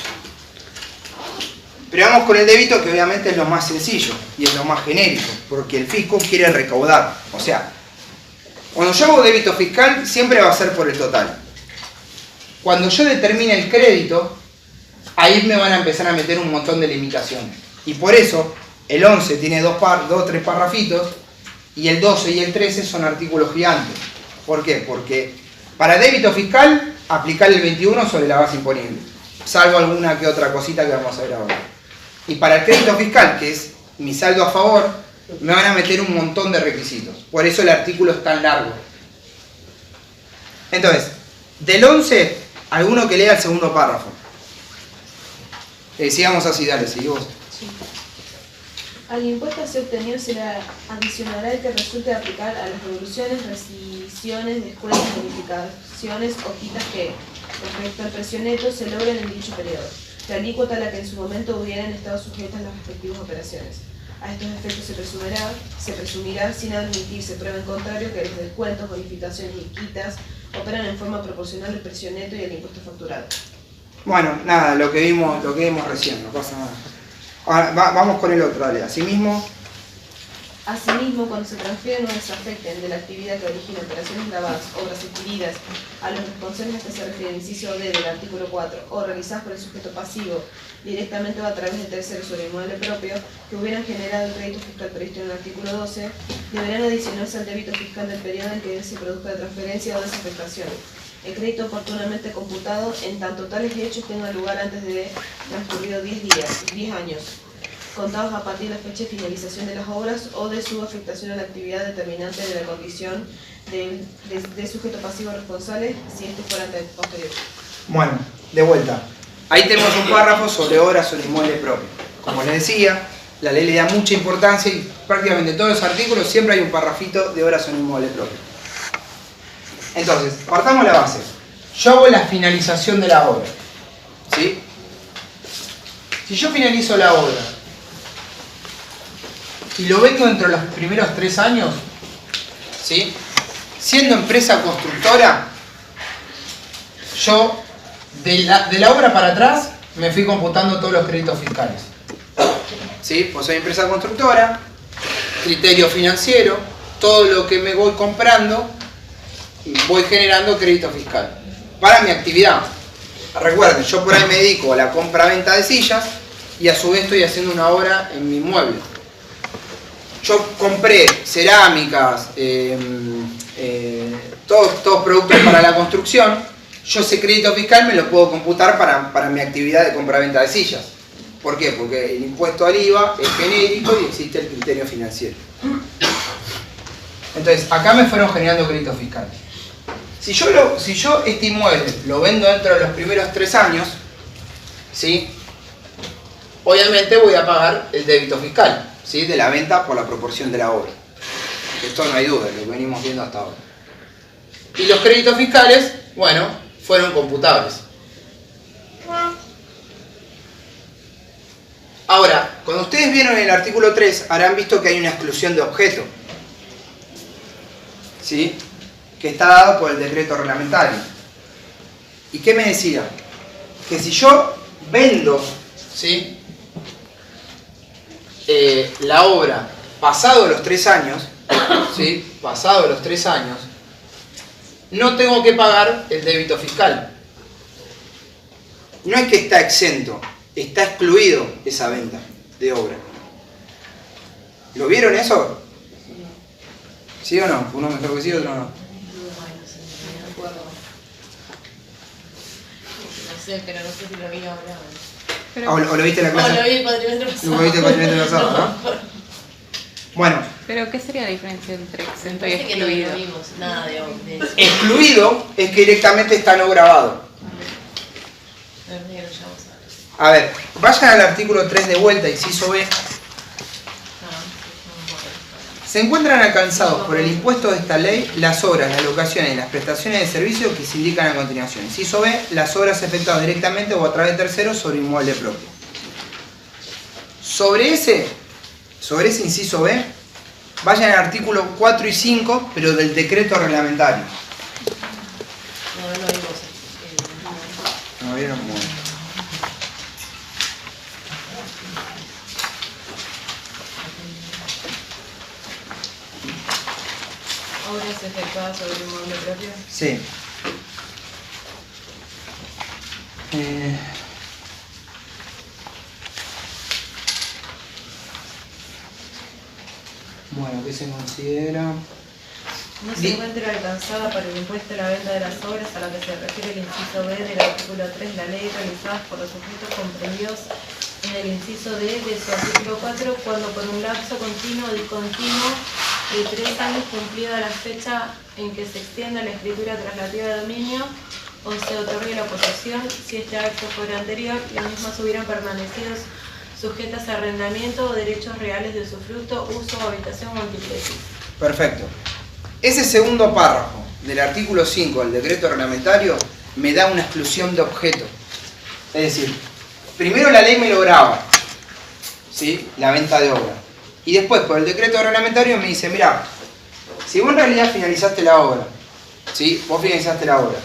Pero vamos con el débito, que obviamente es lo más sencillo y es lo más genérico, porque el fisco quiere recaudar. O sea, cuando yo hago débito fiscal, siempre va a ser por el total. Cuando yo determine el crédito, ahí me van a empezar a meter un montón de limitaciones. Y por eso, el 11 tiene dos o tres parrafitos, y el 12 y el 13 son artículos gigantes. ¿Por qué? Porque para débito fiscal, aplicar el 21 sobre la base imponible, salvo alguna que otra cosita que vamos a ver ahora. Y para el crédito fiscal, que es mi saldo a favor, me van a meter un montón de requisitos. Por eso el artículo es tan largo. Entonces, del 11, alguno que lea el segundo párrafo. Sigamos así, dale, seguimos. Sí. Al impuesto así obtenido se le adicionará el que resulte de aplicar a las devoluciones, rescisiones, descuentos, bonificaciones o quitas que, respecto al precio neto, se logren en dicho periodo. La alícuota a la que en su momento hubieran estado sujetas las respectivas operaciones. A estos efectos se presumirá, sin admitirse prueba en contrario, que los descuentos, bonificaciones y quitas operan en forma proporcional al precio neto y al impuesto facturado. Bueno, nada, lo que vimos recién, no pasa nada. Ahora, vamos con el otro, dale. Asimismo, cuando se transfieren o desafecten de la actividad que origina operaciones grabadas, obras adquiridas a los responsables a que se refiere el inciso D del artículo 4 o realizadas por el sujeto pasivo directamente o a través de terceros sobre inmueble propio que hubieran generado el crédito fiscal previsto en el artículo 12, deberán adicionarse al débito fiscal del periodo en que se produzca la transferencia o desafectación. El crédito oportunamente computado en tanto tales hechos tengan lugar antes de transcurrido 10 años, contados a partir de la fecha de finalización de las obras o de su afectación a la actividad determinante de la condición de sujeto pasivo responsable, si este fuera posterior. Bueno, de vuelta. Ahí tenemos un párrafo sobre obras sobre inmueble propio. Como les decía, la ley le da mucha importancia y prácticamente en todos los artículos siempre hay un parrafito de obras sobre inmueble propio. Entonces, partamos la base. Yo hago la finalización de la obra. ¿Sí? Si yo finalizo la obra y lo vendo dentro de los primeros 3 años, ¿sí? Siendo empresa constructora, yo de la obra para atrás me fui computando todos los créditos fiscales. ¿Sí? Pues soy empresa constructora, criterio financiero, todo lo que me voy comprando, voy generando crédito fiscal para mi actividad. recuerden, yo por ahí me dedico a la compra-venta de sillas y a su vez estoy haciendo una obra en mi inmueble. Yo compré cerámicas, todos productos para la construcción. Yo ese crédito fiscal me lo puedo computar para mi actividad de compra-venta de sillas. ¿Por qué? Porque el impuesto al IVA es genérico y existe el criterio financiero. Entonces, acá me fueron generando créditos fiscales. Si yo este inmueble lo vendo dentro de los primeros 3 años, ¿sí? Obviamente voy a pagar el débito fiscal, ¿sí? De la venta por la proporción de la obra. Esto no hay duda, lo venimos viendo hasta ahora. Y los créditos fiscales, bueno, fueron computables. Ahora, cuando ustedes vieron el artículo 3, habrán visto que hay una exclusión de objeto, ¿sí? Que está dado por el decreto reglamentario. ¿Y qué me decía? Que si yo vendo, ¿sí? La obra pasado los 3 años, ¿sí? Pasado los 3 años, no tengo que pagar el débito fiscal. No es que está exento, está excluido esa venta de obra. ¿Lo vieron eso? ¿Sí o no? Uno mejor que sí, otro no. No sé, pero no sé si lo vi ahora. ¿O lo viste en la clase? No, lo vi el cuatrimestre pasado. Lo viste el cuatrimestre pasado, ¿no? Bueno. ¿Pero qué sería la diferencia entre exento y Parece que no excluido? vimos nada de eso. Excluido es que directamente está no grabado. A ver, vayan al artículo 3 de vuelta, inciso B. Se encuentran alcanzados por el impuesto de esta ley las obras, las locaciones y las prestaciones de servicio que se indican a continuación. Inciso B, las obras efectuadas directamente o a través de terceros sobre inmueble propio. Sobre ese inciso B, vayan al artículo 4 y 5, pero del decreto reglamentario. No vimos. No vieron muy bien. ¿Obras efectuadas sobre inmueble propio? Sí. Bueno, ¿qué se considera? No se encuentra alcanzada por el impuesto a la venta de las obras a la que se refiere el inciso B del artículo 3, la ley realizadas por los sujetos comprendidos en el inciso D de su artículo 4, cuando por un lapso continuo o discontinuo de 3 años cumplida la fecha en que se extienda la escritura traslativa de dominio o se otorgue la posesión, si este acto fuera anterior, las mismas hubieran permanecido sujetas a arrendamiento o derechos reales de usufructo, uso o habitación multiplicis. Perfecto. Ese segundo párrafo del artículo 5 del decreto reglamentario me da una exclusión de objeto. Es decir, primero la ley me lo graba, ¿sí? La venta de obra. Y después, por el decreto reglamentario, me dice, mira, si vos en realidad finalizaste la obra, ¿sí? Vos finalizaste la obra,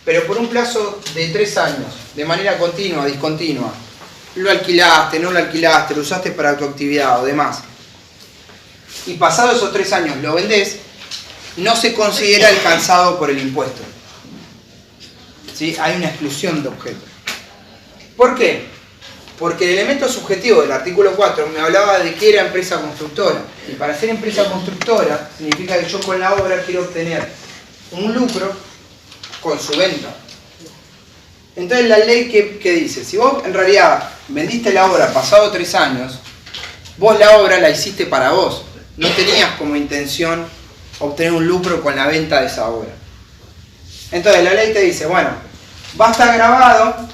pero por un plazo de 3 años, de manera continua, discontinua, lo alquilaste, no lo alquilaste, lo usaste para tu actividad o demás, y pasado esos 3 años lo vendés, no se considera alcanzado por el impuesto. ¿Sí? Hay una exclusión de objeto. ¿Por qué? Porque el elemento subjetivo del artículo 4 me hablaba de que era empresa constructora. Y para ser empresa constructora significa que yo con la obra quiero obtener un lucro con su venta. Entonces la ley, ¿qué dice? Si vos en realidad vendiste la obra pasado 3 años, vos la obra la hiciste para vos. No tenías como intención obtener un lucro con la venta de esa obra. Entonces la ley te dice, bueno, va a estar grabado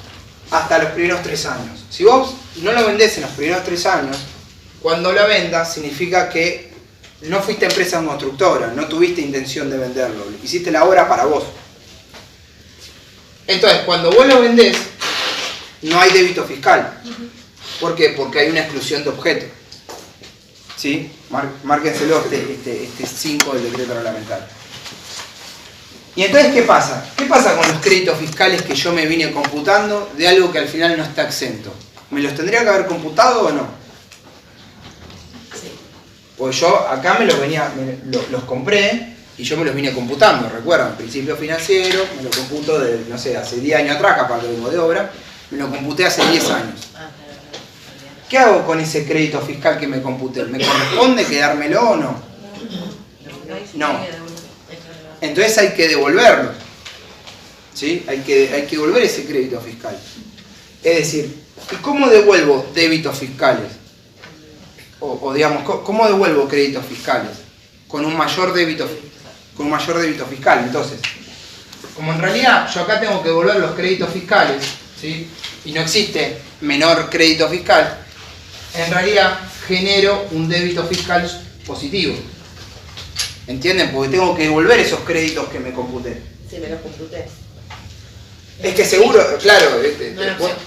hasta los primeros 3 años. Si vos no lo vendés en los primeros 3 años, cuando la vendas significa que no fuiste empresa constructora, no tuviste intención de venderlo, hiciste la obra para vos. Entonces, cuando vos lo vendés, no hay débito fiscal. ¿Por qué? Porque hay una exclusión de objeto. ¿Sí? Márquenselo este 5 del decreto reglamentario. Y entonces, ¿qué pasa? ¿Qué pasa con los créditos fiscales que yo me vine computando de algo que al final no está exento? ¿Me los tendría que haber computado o no? Sí. Pues yo acá me los compré y yo me los vine computando, recuerdan, principio financiero, me lo computo de, no sé, hace 10 años atrás, capaz que vengo de obra, me lo computé hace 10 años. ¿Qué hago con ese crédito fiscal que me computé? ¿Me corresponde quedármelo o no? No. Entonces hay que devolverlo. ¿Sí? Hay que devolver ese crédito fiscal. Es decir, ¿y cómo devuelvo débitos fiscales? O digamos, ¿cómo devuelvo créditos fiscales? Con un mayor débito fiscal. Entonces, como en realidad yo acá tengo que devolver los créditos fiscales, ¿sí? Y no existe menor crédito fiscal, en realidad genero un débito fiscal positivo. ¿Entienden? Porque tengo que devolver esos créditos que me computé. Sí, me los computé. Es que seguro, claro,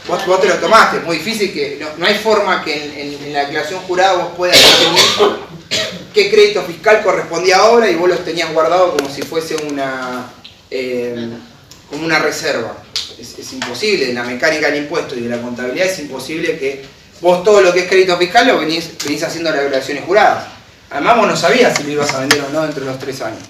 vos te lo tomaste, es muy difícil que, no hay forma que en la declaración jurada vos puedas definir qué crédito fiscal correspondía ahora y vos los tenías guardados como si fuese como una reserva. Es imposible, en la mecánica del impuesto y de la contabilidad es imposible que vos todo lo que es crédito fiscal lo venís haciendo las declaraciones juradas. Además vos no sabías si lo ibas a vender o no dentro de los 3 años.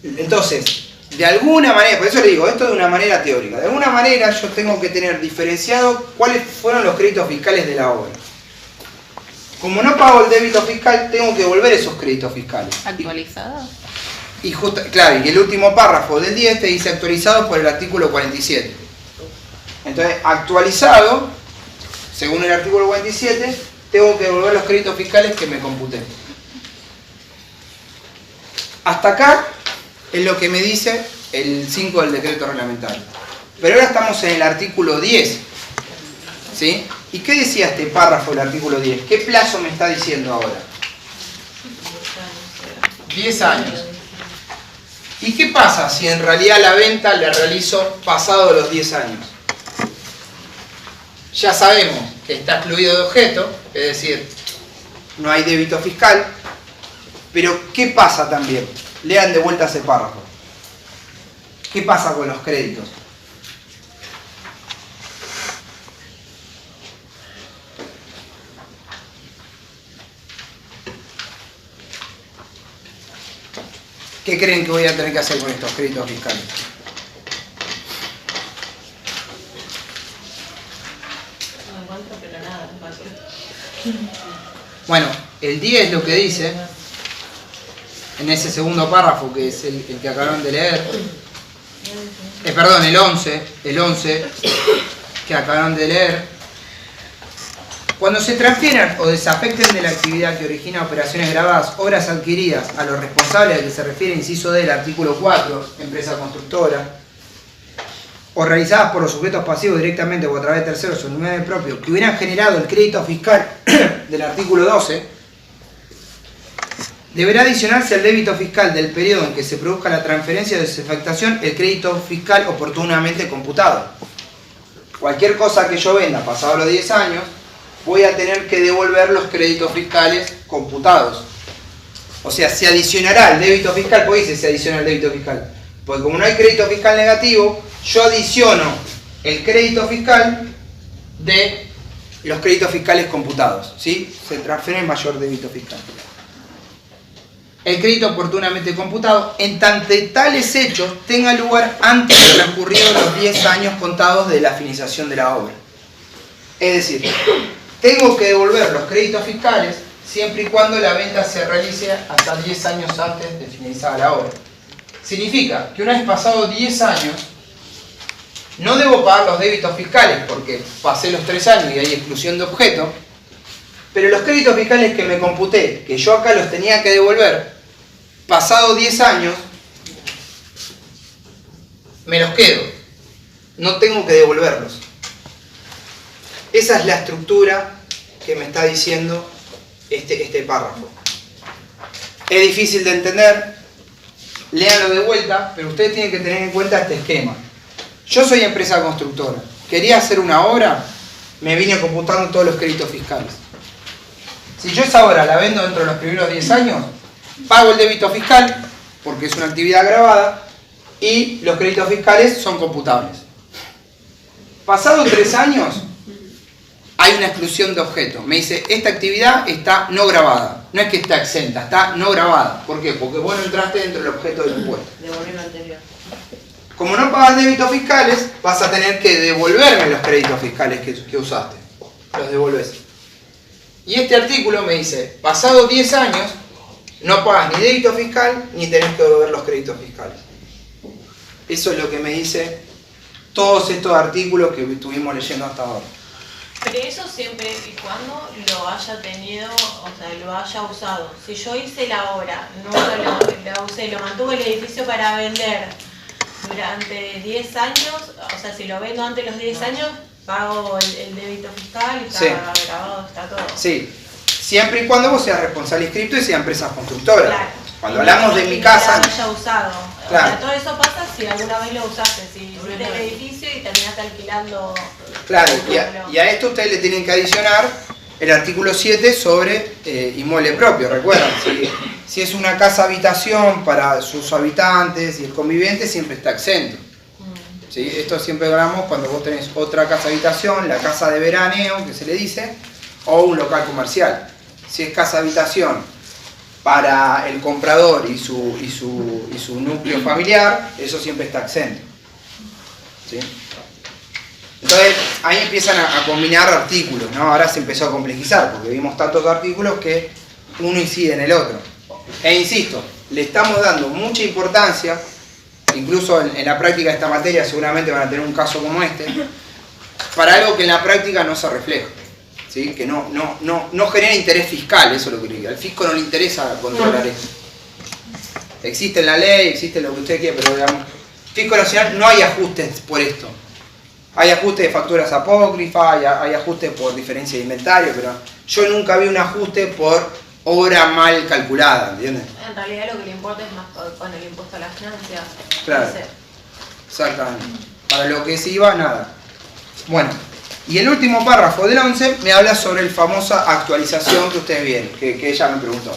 Entonces, de alguna manera, por eso le digo, esto de una manera teórica, de alguna manera yo tengo que tener diferenciado cuáles fueron los créditos fiscales de la obra. Como no pago el débito fiscal, tengo que devolver esos créditos fiscales. ¿Actualizados? Y claro, y el último párrafo del 10 te dice actualizado por el artículo 47. Entonces, actualizado, según el artículo 47, tengo que devolver los créditos fiscales que me computé. Hasta acá es lo que me dice el 5 del decreto reglamentario. Pero ahora estamos en el artículo 10. ¿Sí? ¿Y qué decía este párrafo del artículo 10? ¿Qué plazo me está diciendo ahora? 10 años. ¿Y qué pasa si en realidad la venta la realizo pasado los 10 años? Ya sabemos que está excluido de objeto, es decir, no hay débito fiscal, pero ¿qué pasa también? Lean de vuelta ese párrafo. ¿Qué pasa con los créditos? ¿Qué creen que voy a tener que hacer con estos créditos fiscales? No encuentro, pero nada, no pasa. Bueno, el 10 lo que dice, en ese segundo párrafo, que es el que acabaron de leer, perdón, el 11, que acabaron de leer, cuando se transfieran o desafecten de la actividad que origina operaciones grabadas, obras adquiridas a los responsables a que se refiere inciso D del artículo 4, empresa constructora, o realizadas por los sujetos pasivos directamente o a través de terceros o en nombre propio, que hubieran generado el crédito fiscal del artículo 12, deberá adicionarse al débito fiscal del periodo en que se produzca la transferencia o desafectación el crédito fiscal oportunamente computado. Cualquier cosa que yo venda pasado los 10 años, voy a tener que devolver los créditos fiscales computados. O sea, se adicionará el débito fiscal. ¿Por qué dice se adiciona el débito fiscal? Porque como no hay crédito fiscal negativo, yo adiciono el crédito fiscal de los créditos fiscales computados. ¿Sí? Se transfiere el mayor débito fiscal. El crédito oportunamente computado, en tanto tales hechos tengan lugar antes de transcurridos los 10 años contados de la finalización de la obra. Es decir, tengo que devolver los créditos fiscales siempre y cuando la venta se realice hasta 10 años antes de finalizada la obra. Significa que una vez pasados 10 años, no debo pagar los débitos fiscales porque pasé los 3 años y hay exclusión de objeto, pero los créditos fiscales que me computé, que yo acá los tenía que devolver, pasados 10 años, me los quedo. No tengo que devolverlos. Esa es la estructura que me está diciendo este párrafo. Es difícil de entender, léanlo de vuelta, pero ustedes tienen que tener en cuenta este esquema. Yo soy empresa constructora, quería hacer una obra, me vine computando todos los créditos fiscales. Si yo esa obra la vendo dentro de los primeros 10 años, pago el débito fiscal, porque es una actividad grabada, y los créditos fiscales son computables. Pasados 3 años, hay una exclusión de objeto. Me dice, esta actividad está no grabada. No es que está exenta, está no grabada. ¿Por qué? Porque vos no entraste dentro del objeto del impuesto. Devolver lo anterior. Como no pagas débitos fiscales, vas a tener que devolverme los créditos fiscales que usaste. Los devolves. Y este artículo me dice, pasados 10 años, no pagas ni débito fiscal, ni tenés que devolver los créditos fiscales. Eso es lo que me dice todos estos artículos que estuvimos leyendo hasta ahora. Pero eso siempre y cuando lo haya tenido, o sea, lo haya usado. Si yo hice la obra, nunca lo usé, lo mantuve el edificio para vender durante 10 años, o sea, si lo vendo antes de los 10 años, pago el débito fiscal y está grabado, está todo. Sí, siempre y cuando vos seas responsable inscripto y seas empresa constructora. Claro. Cuando hablamos de mi casa... lo haya usado. Claro. O sea, todo eso pasa si alguna vez lo usaste, si hiciste el edificio y terminaste alquilando... Claro, y a esto ustedes le tienen que adicionar el artículo 7 sobre inmueble propio. Recuerdan, si es una casa habitación para sus habitantes y el conviviente, siempre está exento. ¿Sí? Esto siempre hablamos cuando vos tenés otra casa habitación, la casa de veraneo, que se le dice, o un local comercial. Si es casa habitación para el comprador y su núcleo familiar, eso siempre está exento. ¿Sí? Entonces ahí empiezan a combinar artículos, ¿no? Ahora se empezó a complejizar porque vimos tantos artículos que uno incide en el otro. E insisto, le estamos dando mucha importancia, incluso en la práctica de esta materia seguramente van a tener un caso como este, para algo que en la práctica no se refleja. ¿Sí? Que no genera interés fiscal, eso es lo que digo. Al fisco no le interesa controlar esto. Existe en la ley, existe lo que usted quiera, pero digamos, fisco nacional no hay ajustes por esto. Hay ajustes de facturas apócrifas, hay ajustes por diferencia de inventario, pero yo nunca vi un ajuste por obra mal calculada, ¿entiendes? En realidad lo que le importa es más con el impuesto a las ganancias. Claro, exactamente. Para lo que se iba, nada. Bueno. Y el último párrafo del 11 me habla sobre la famosa actualización que ustedes vieron, que ella me preguntó.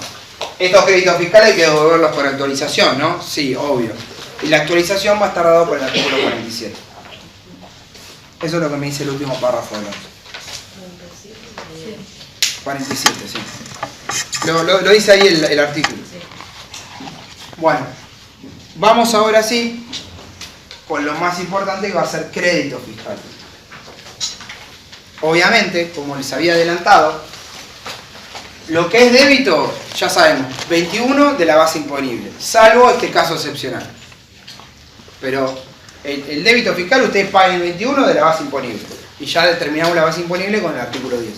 Estos créditos fiscales hay que devolverlos por actualización, ¿no? Sí, obvio. Y la actualización va a estar dado por el artículo 47. Eso es lo que me dice el último párrafo del 11. 47, sí. Lo dice ahí el artículo. Bueno, vamos ahora sí con lo más importante que va a ser crédito fiscal. Obviamente, como les había adelantado, lo que es débito, ya sabemos, 21 de la base imponible, salvo este caso excepcional. Pero el débito fiscal ustedes pagan el 21 de la base imponible. Y ya determinamos la base imponible con el artículo 10.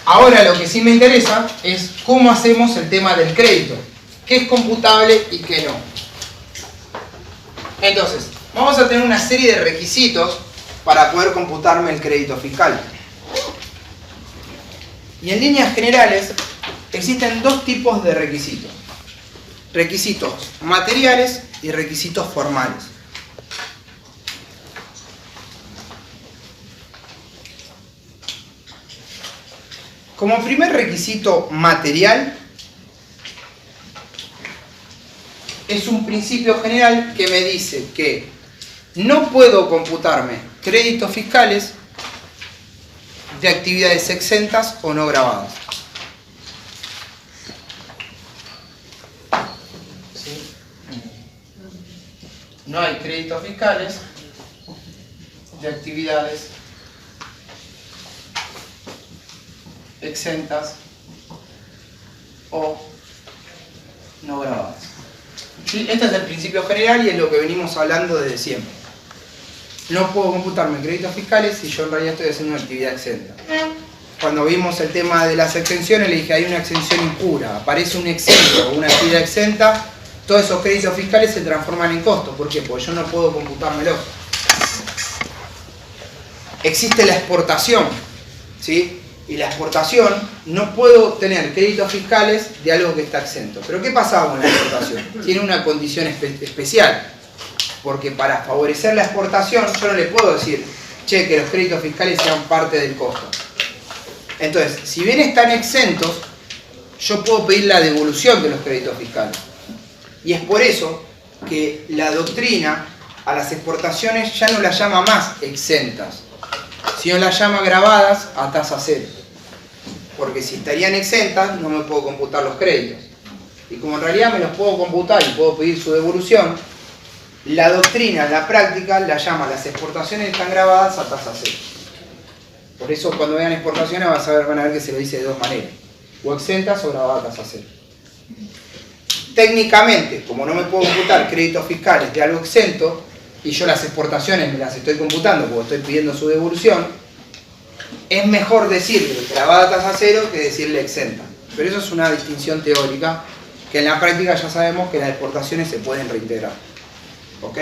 Ahora lo que sí me interesa es cómo hacemos el tema del crédito. ¿Qué es computable y qué no? Entonces, vamos a tener una serie de requisitos para poder computarme el crédito fiscal. Y en líneas generales existen dos tipos de requisitos. Requisitos materiales y requisitos formales. Como primer requisito material, es un principio general que me dice que no puedo computarme créditos fiscales de actividades exentas o no grabadas. ¿Sí? No hay créditos fiscales de actividades exentas o no grabadas. ¿Sí? Este es el principio general y es lo que venimos hablando desde siempre. No puedo computarme créditos fiscales si yo en realidad estoy haciendo una actividad exenta. Cuando vimos el tema de las exenciones le dije hay una exención impura, aparece un exento o una actividad exenta, todos esos créditos fiscales se transforman en costos. ¿Por qué? Porque yo no puedo computármelo. Existe la exportación, ¿sí? Y la exportación no puedo tener créditos fiscales de algo que está exento. ¿Pero qué pasaba con la exportación? Tiene una condición especial. Porque para favorecer la exportación yo no le puedo decir, che, que los créditos fiscales sean parte del costo. Entonces, si bien están exentos, yo puedo pedir la devolución de los créditos fiscales. Y es por eso que la doctrina a las exportaciones ya no las llama más exentas, sino las llama grabadas a tasa cero. Porque si estarían exentas, no me puedo computar los créditos. Y como en realidad me los puedo computar y puedo pedir su devolución, la doctrina, la práctica, la llama las exportaciones están grabadas a tasa cero. Por eso cuando vean exportaciones van a ver que se lo dice de dos maneras. O exentas o grabadas a tasa cero. Técnicamente, como no me puedo computar créditos fiscales de algo exento, y yo las exportaciones me las estoy computando porque estoy pidiendo su devolución, es mejor decirle grabada a tasa cero que decirle exenta. Pero eso es una distinción teórica que en la práctica ya sabemos que las exportaciones se pueden reintegrar. ¿Ok?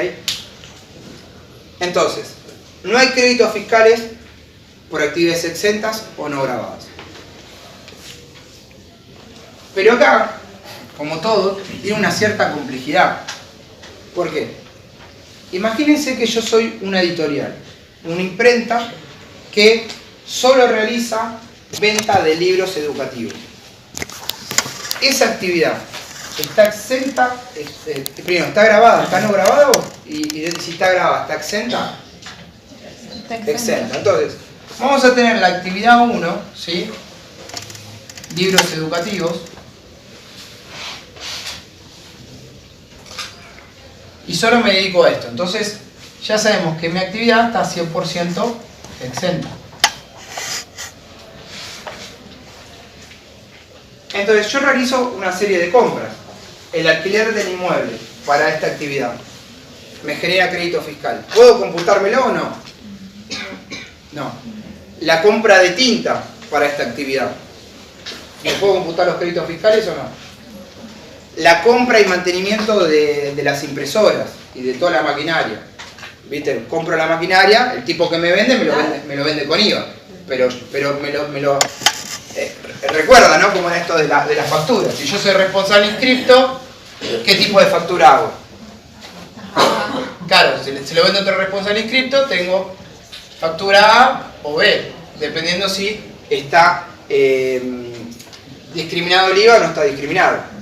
Entonces, no hay créditos fiscales por actividades exentas o no grabadas. Pero acá, como todo, tiene una cierta complejidad. ¿Por qué? Imagínense que yo soy una editorial, una imprenta que solo realiza venta de libros educativos. Esa actividad está exenta, primero, ¿está grabada? ¿Está no grabada? Y si está grabada, ¿está exenta? Está Exenta. Entonces, vamos a tener la actividad 1, ¿sí? Libros educativos. Y solo me dedico a esto. Entonces, ya sabemos que mi actividad está 100% exenta. Entonces, yo realizo una serie de compras. El alquiler del inmueble para esta actividad me genera crédito fiscal. ¿Puedo computármelo o no? No. La compra de tinta para esta actividad. ¿Me puedo computar los créditos fiscales o no? La compra y mantenimiento de las impresoras y de toda la maquinaria. ¿Viste? Compro la maquinaria, el tipo que me lo vende con IVA. Pero recuerda, ¿no? Como en esto de las facturas. Si yo soy responsable inscripto, ¿qué tipo de factura hago? Claro, si lo vendo a otro responsable inscripto, tengo factura A o B, dependiendo si está discriminado el IVA o no está discriminado.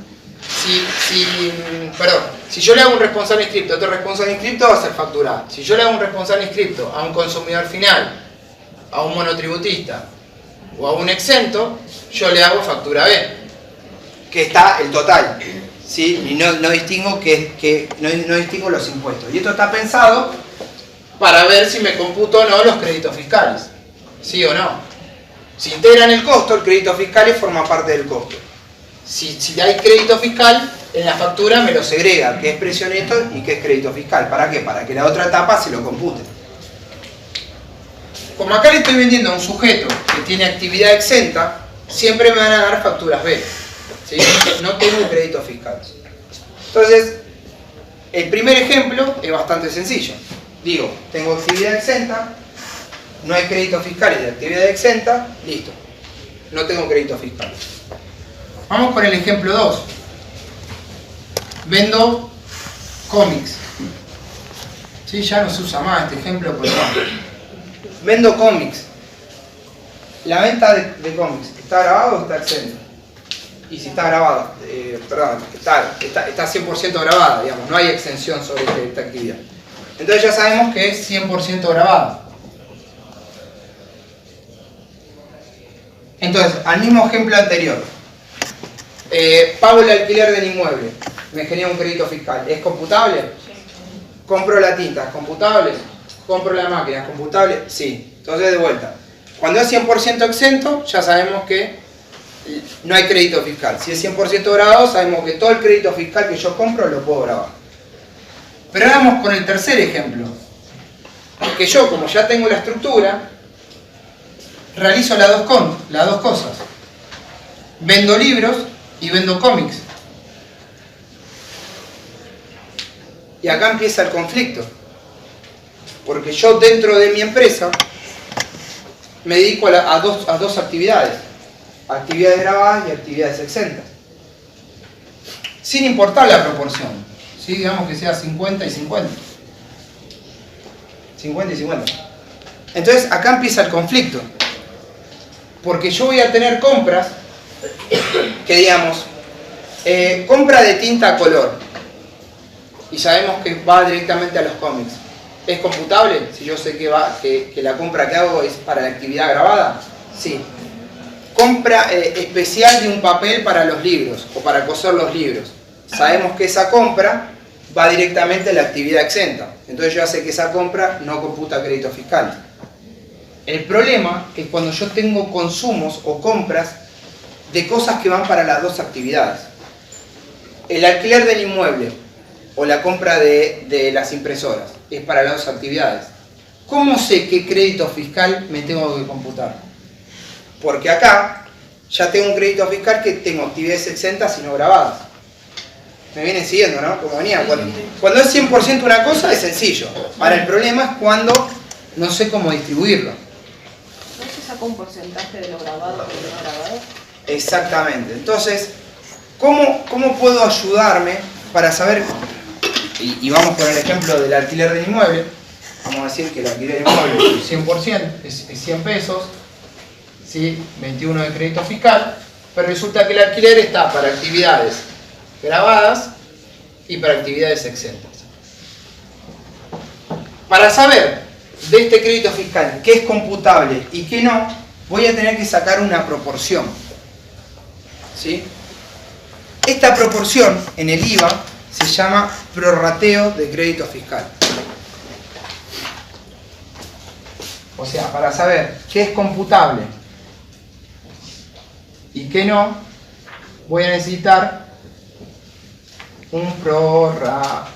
Si yo le hago un responsable inscripto a otro responsable inscripto, va a ser factura A. Si yo le hago un responsable inscripto a un consumidor final, a un monotributista o a un exento, yo le hago factura B, que está el total, ¿sí? Y no distingo no distingo los impuestos. Y esto está pensado para ver si me computo o no los créditos fiscales, ¿sí o no? Si integran el costo, el crédito fiscal forma parte del costo. Si hay crédito fiscal, en la factura me lo segrega, qué es precio neto y qué es crédito fiscal. ¿Para qué? Para que la otra etapa se lo compute. Como acá le estoy vendiendo a un sujeto que tiene actividad exenta, siempre me van a dar facturas B, ¿sí? No tengo créditos fiscales. Entonces, el primer ejemplo es bastante sencillo. Digo, tengo actividad exenta, no hay créditos fiscales de actividad exenta, listo. No tengo créditos fiscales. Vamos con el ejemplo 2. Vendo cómics. ¿Sí? Ya no se usa más este ejemplo, pero no. Vendo cómics. La venta de cómics, ¿está grabado o está exento? Y si está grabado, está 100% grabada, digamos, no hay exención sobre esta actividad. Entonces ya sabemos que es 100% grabada. Entonces, al mismo ejemplo anterior, pago el alquiler del inmueble, me genera un crédito fiscal, ¿es computable? Sí. Compro la tinta, ¿es computable? Compro la máquina, ¿es computable? Sí. Entonces, de vuelta, cuando es 100% exento, ya sabemos que no hay crédito fiscal. Si es 100% grabado, sabemos que todo el crédito fiscal que yo compro lo puedo grabar. Pero ahora vamos con el tercer ejemplo. Que yo, como ya tengo la estructura, realizo las dos cosas. Vendo libros y vendo cómics. Y acá empieza el conflicto. Porque yo dentro de mi empresa me dedico a dos actividades. Actividades grabadas y actividades exentas. Sin importar la proporción. ¿Sí? Digamos que sea 50 y 50. 50 y 50. Entonces acá empieza el conflicto. Porque yo voy a tener compras que digamos, compra de tinta a color. Y sabemos que va directamente a los cómics. ¿Es computable? Si yo sé que la compra que hago es para la actividad grabada. Sí. Compra especial de un papel para los libros o para coser los libros. Sabemos que esa compra va directamente a la actividad exenta. Entonces yo ya sé que esa compra no computa crédito fiscal. El problema es cuando yo tengo consumos o compras de cosas que van para las dos actividades. El alquiler del inmueble o la compra de las impresoras es para las dos actividades. ¿Cómo sé qué crédito fiscal me tengo que computar? Porque acá ya tengo un crédito fiscal que tengo actividades exentas y no grabadas. Me vienen siguiendo, ¿no? Como venía. Cuando es 100% una cosa es sencillo. Ahora el problema es cuando no sé cómo distribuirlo. ¿No se sacó un porcentaje de lo grabado y de lo no grabado? Exactamente. Entonces, ¿cómo puedo ayudarme para saber? Y vamos con el ejemplo del alquiler del inmueble. Vamos a decir que el alquiler del inmueble es 100%, es 100 pesos, ¿sí? 21 de crédito fiscal, pero resulta que el alquiler está para actividades grabadas y para actividades exentas. Para saber de este crédito fiscal qué es computable y qué no, voy a tener que sacar una proporción, ¿sí? Esta proporción en el IVA se llama prorrateo de crédito fiscal. O sea, para saber qué es computable y qué no, voy a necesitar un prorrateo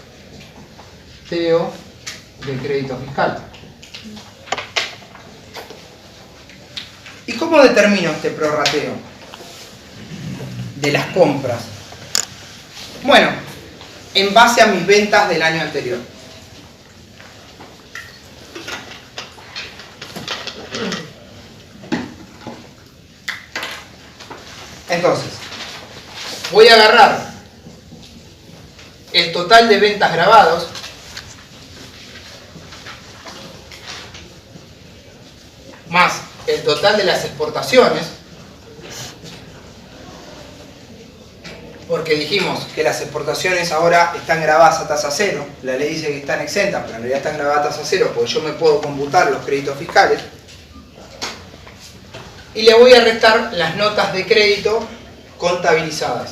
de crédito fiscal. ¿Y cómo determino este prorrateo de las compras? Bueno, en base a mis ventas del año anterior. Entonces, voy a agarrar el total de ventas grabados más el total de las exportaciones, porque dijimos que las exportaciones ahora están grabadas a tasa cero. La ley dice que están exentas, pero en realidad están grabadas a tasa cero porque yo me puedo computar los créditos fiscales. Y le voy a restar las notas de crédito contabilizadas.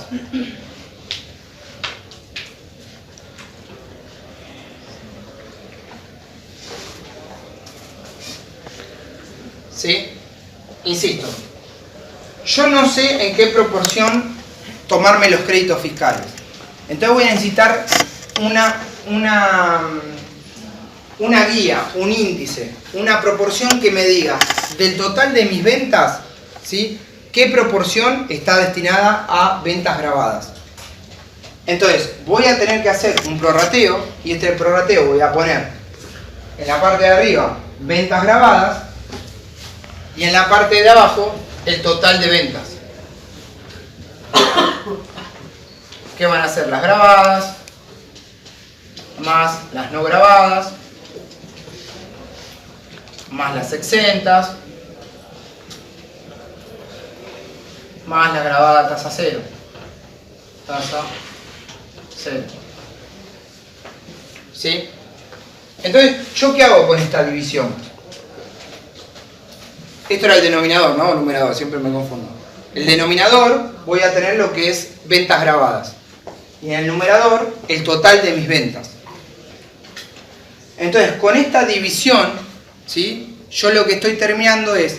¿Sí? Insisto, yo no sé en qué proporción tomarme los créditos fiscales. Entonces voy a necesitar una guía, un índice, una proporción que me diga del total de mis ventas, ¿sí?, qué proporción está destinada a ventas grabadas. Entonces voy a tener que hacer un prorrateo, y este prorrateo voy a poner en la parte de arriba ventas grabadas y en la parte de abajo el total de ventas. ¿Qué van a ser las grabadas más las no grabadas más las exentas más la grabada a tasa cero? Tasa cero. ¿Sí? Entonces, ¿yo qué hago con esta división? Esto era el denominador, ¿no? O numerador, siempre me confundo. El denominador voy a tener lo que es ventas grabadas. Y en el numerador, el total de mis ventas. Entonces, con esta división, ¿sí?, yo lo que estoy terminando es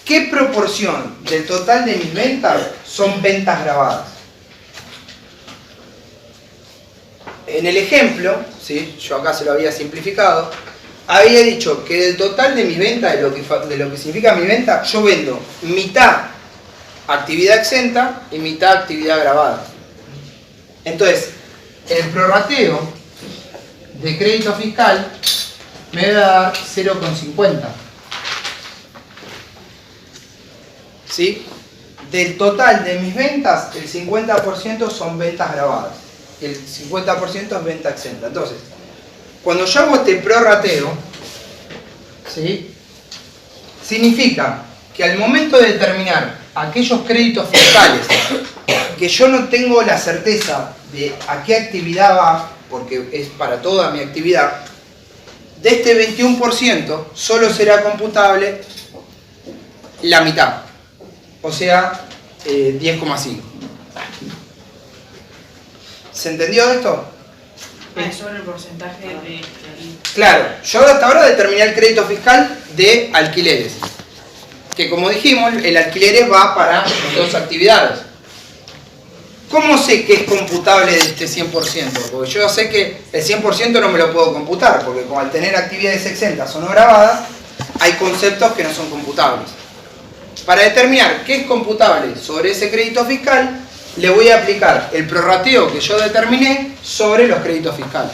¿qué proporción del total de mis ventas son ventas grabadas? En el ejemplo, ¿sí?, yo acá se lo había simplificado, había dicho que del total de mis ventas, de lo que significa mi venta, yo vendo mitad actividad exenta y mitad actividad grabada. Entonces, el prorrateo de crédito fiscal me va a dar 0,50. ¿Sí? Del total de mis ventas, el 50% son ventas grabadas. Y el 50% es venta exenta. Entonces, cuando yo hago este prorrateo, ¿sí?, significa que al momento de determinar aquellos créditos fiscales que yo no tengo la certeza de a qué actividad va, porque es para toda mi actividad, de este 21% solo será computable la mitad, o sea, 10,5. ¿Se entendió esto? Es sobre el porcentaje de... Claro, yo hasta ahora determiné el crédito fiscal de alquileres, que como dijimos, el alquiler va para dos actividades. ¿Cómo sé que es computable de este 100%? Porque yo sé que el 100% no me lo puedo computar, porque como al tener actividades exentas o no grabadas, hay conceptos que no son computables. Para determinar qué es computable sobre ese crédito fiscal, le voy a aplicar el prorrateo que yo determiné sobre los créditos fiscales.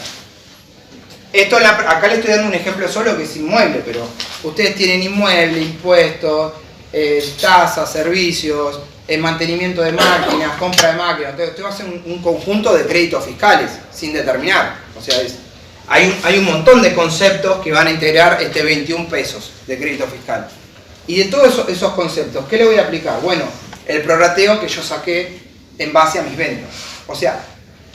Esto acá le estoy dando un ejemplo solo que es inmueble, pero ustedes tienen inmueble, impuestos, tasas, servicios, mantenimiento de máquinas, compra de máquinas. Entonces usted va a hacer un conjunto de créditos fiscales sin determinar. O sea, hay un montón de conceptos que van a integrar este 21 pesos de crédito fiscal. Y de todos esos conceptos, ¿qué le voy a aplicar? Bueno, el prorrateo que yo saqué en base a mis ventas. O sea,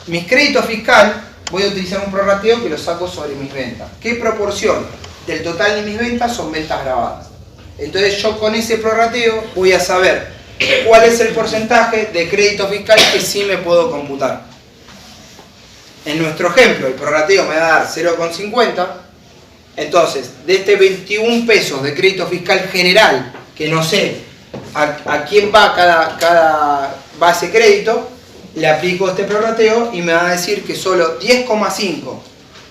mis créditos fiscales voy a utilizar un prorrateo que lo saco sobre mis ventas. ¿Qué proporción del total de mis ventas son ventas grabadas? Entonces yo con ese prorrateo voy a saber cuál es el porcentaje de crédito fiscal que sí me puedo computar. En nuestro ejemplo, el prorrateo me va a dar 0,50. Entonces, de este 21 pesos de crédito fiscal general, que no sé a quién va cada base crédito, le aplico este prorrateo y me va a decir que solo 10,5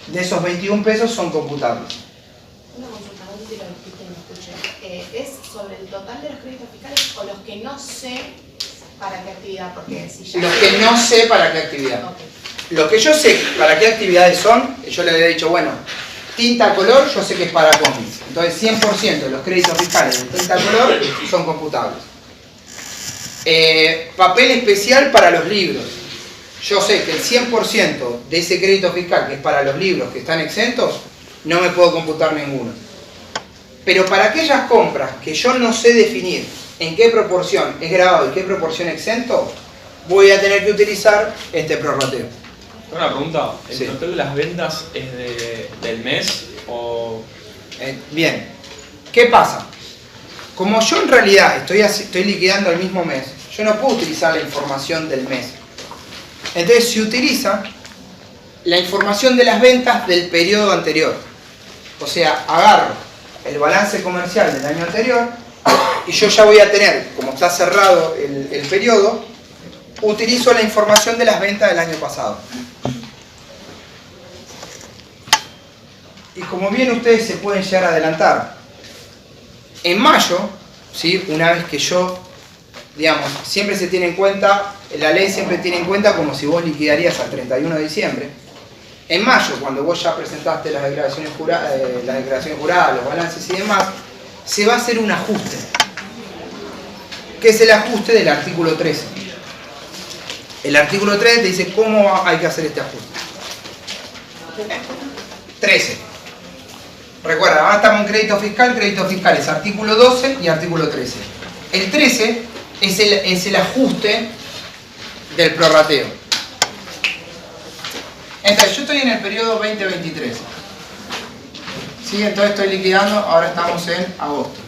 de esos 21 pesos son computables. Una consulta, no sé si lo dijiste y me escuché. ¿Es sobre el total de los créditos fiscales o los que no sé para qué actividad? Porque si ya... Los que no sé para qué actividad. Okay. Lo que yo sé para qué actividades son, yo le había dicho, bueno, tinta color yo sé que es para cómics. Entonces 100% de los créditos fiscales de tinta color son computables. Papel especial para los libros. Yo sé que el 100% de ese crédito fiscal que es para los libros que están exentos, no me puedo computar ninguno. Pero para aquellas compras que yo no sé definir en qué proporción es grabado y qué proporción exento, voy a tener que utilizar este prorrateo. Una pregunta, ¿el Sí. total de las ventas es del mes o...? Bien, ¿qué pasa? Como yo en realidad estoy liquidando el mismo mes, yo no puedo utilizar la información del mes. Entonces se utiliza la información de las ventas del periodo anterior. O sea, agarro el balance comercial del año anterior y yo ya voy a tener, como está cerrado el periodo, utilizo la información de las ventas del año pasado. Y como bien ustedes se pueden llegar a adelantar, en mayo, ¿sí? Una vez que yo, digamos, siempre se tiene en cuenta, la ley siempre tiene en cuenta como si vos liquidarías al 31 de diciembre. En mayo, cuando vos ya presentaste las declaraciones juradas, los balances y demás, se va a hacer un ajuste, que es el ajuste del artículo 13. El artículo 13 te dice cómo hay que hacer este ajuste. 13. Recuerda, ahora estamos en crédito fiscal es artículo 12 y artículo 13. El 13 es el ajuste del prorrateo. Entonces, yo estoy en el periodo 2023. ¿Sí? Entonces estoy liquidando, ahora estamos en agosto.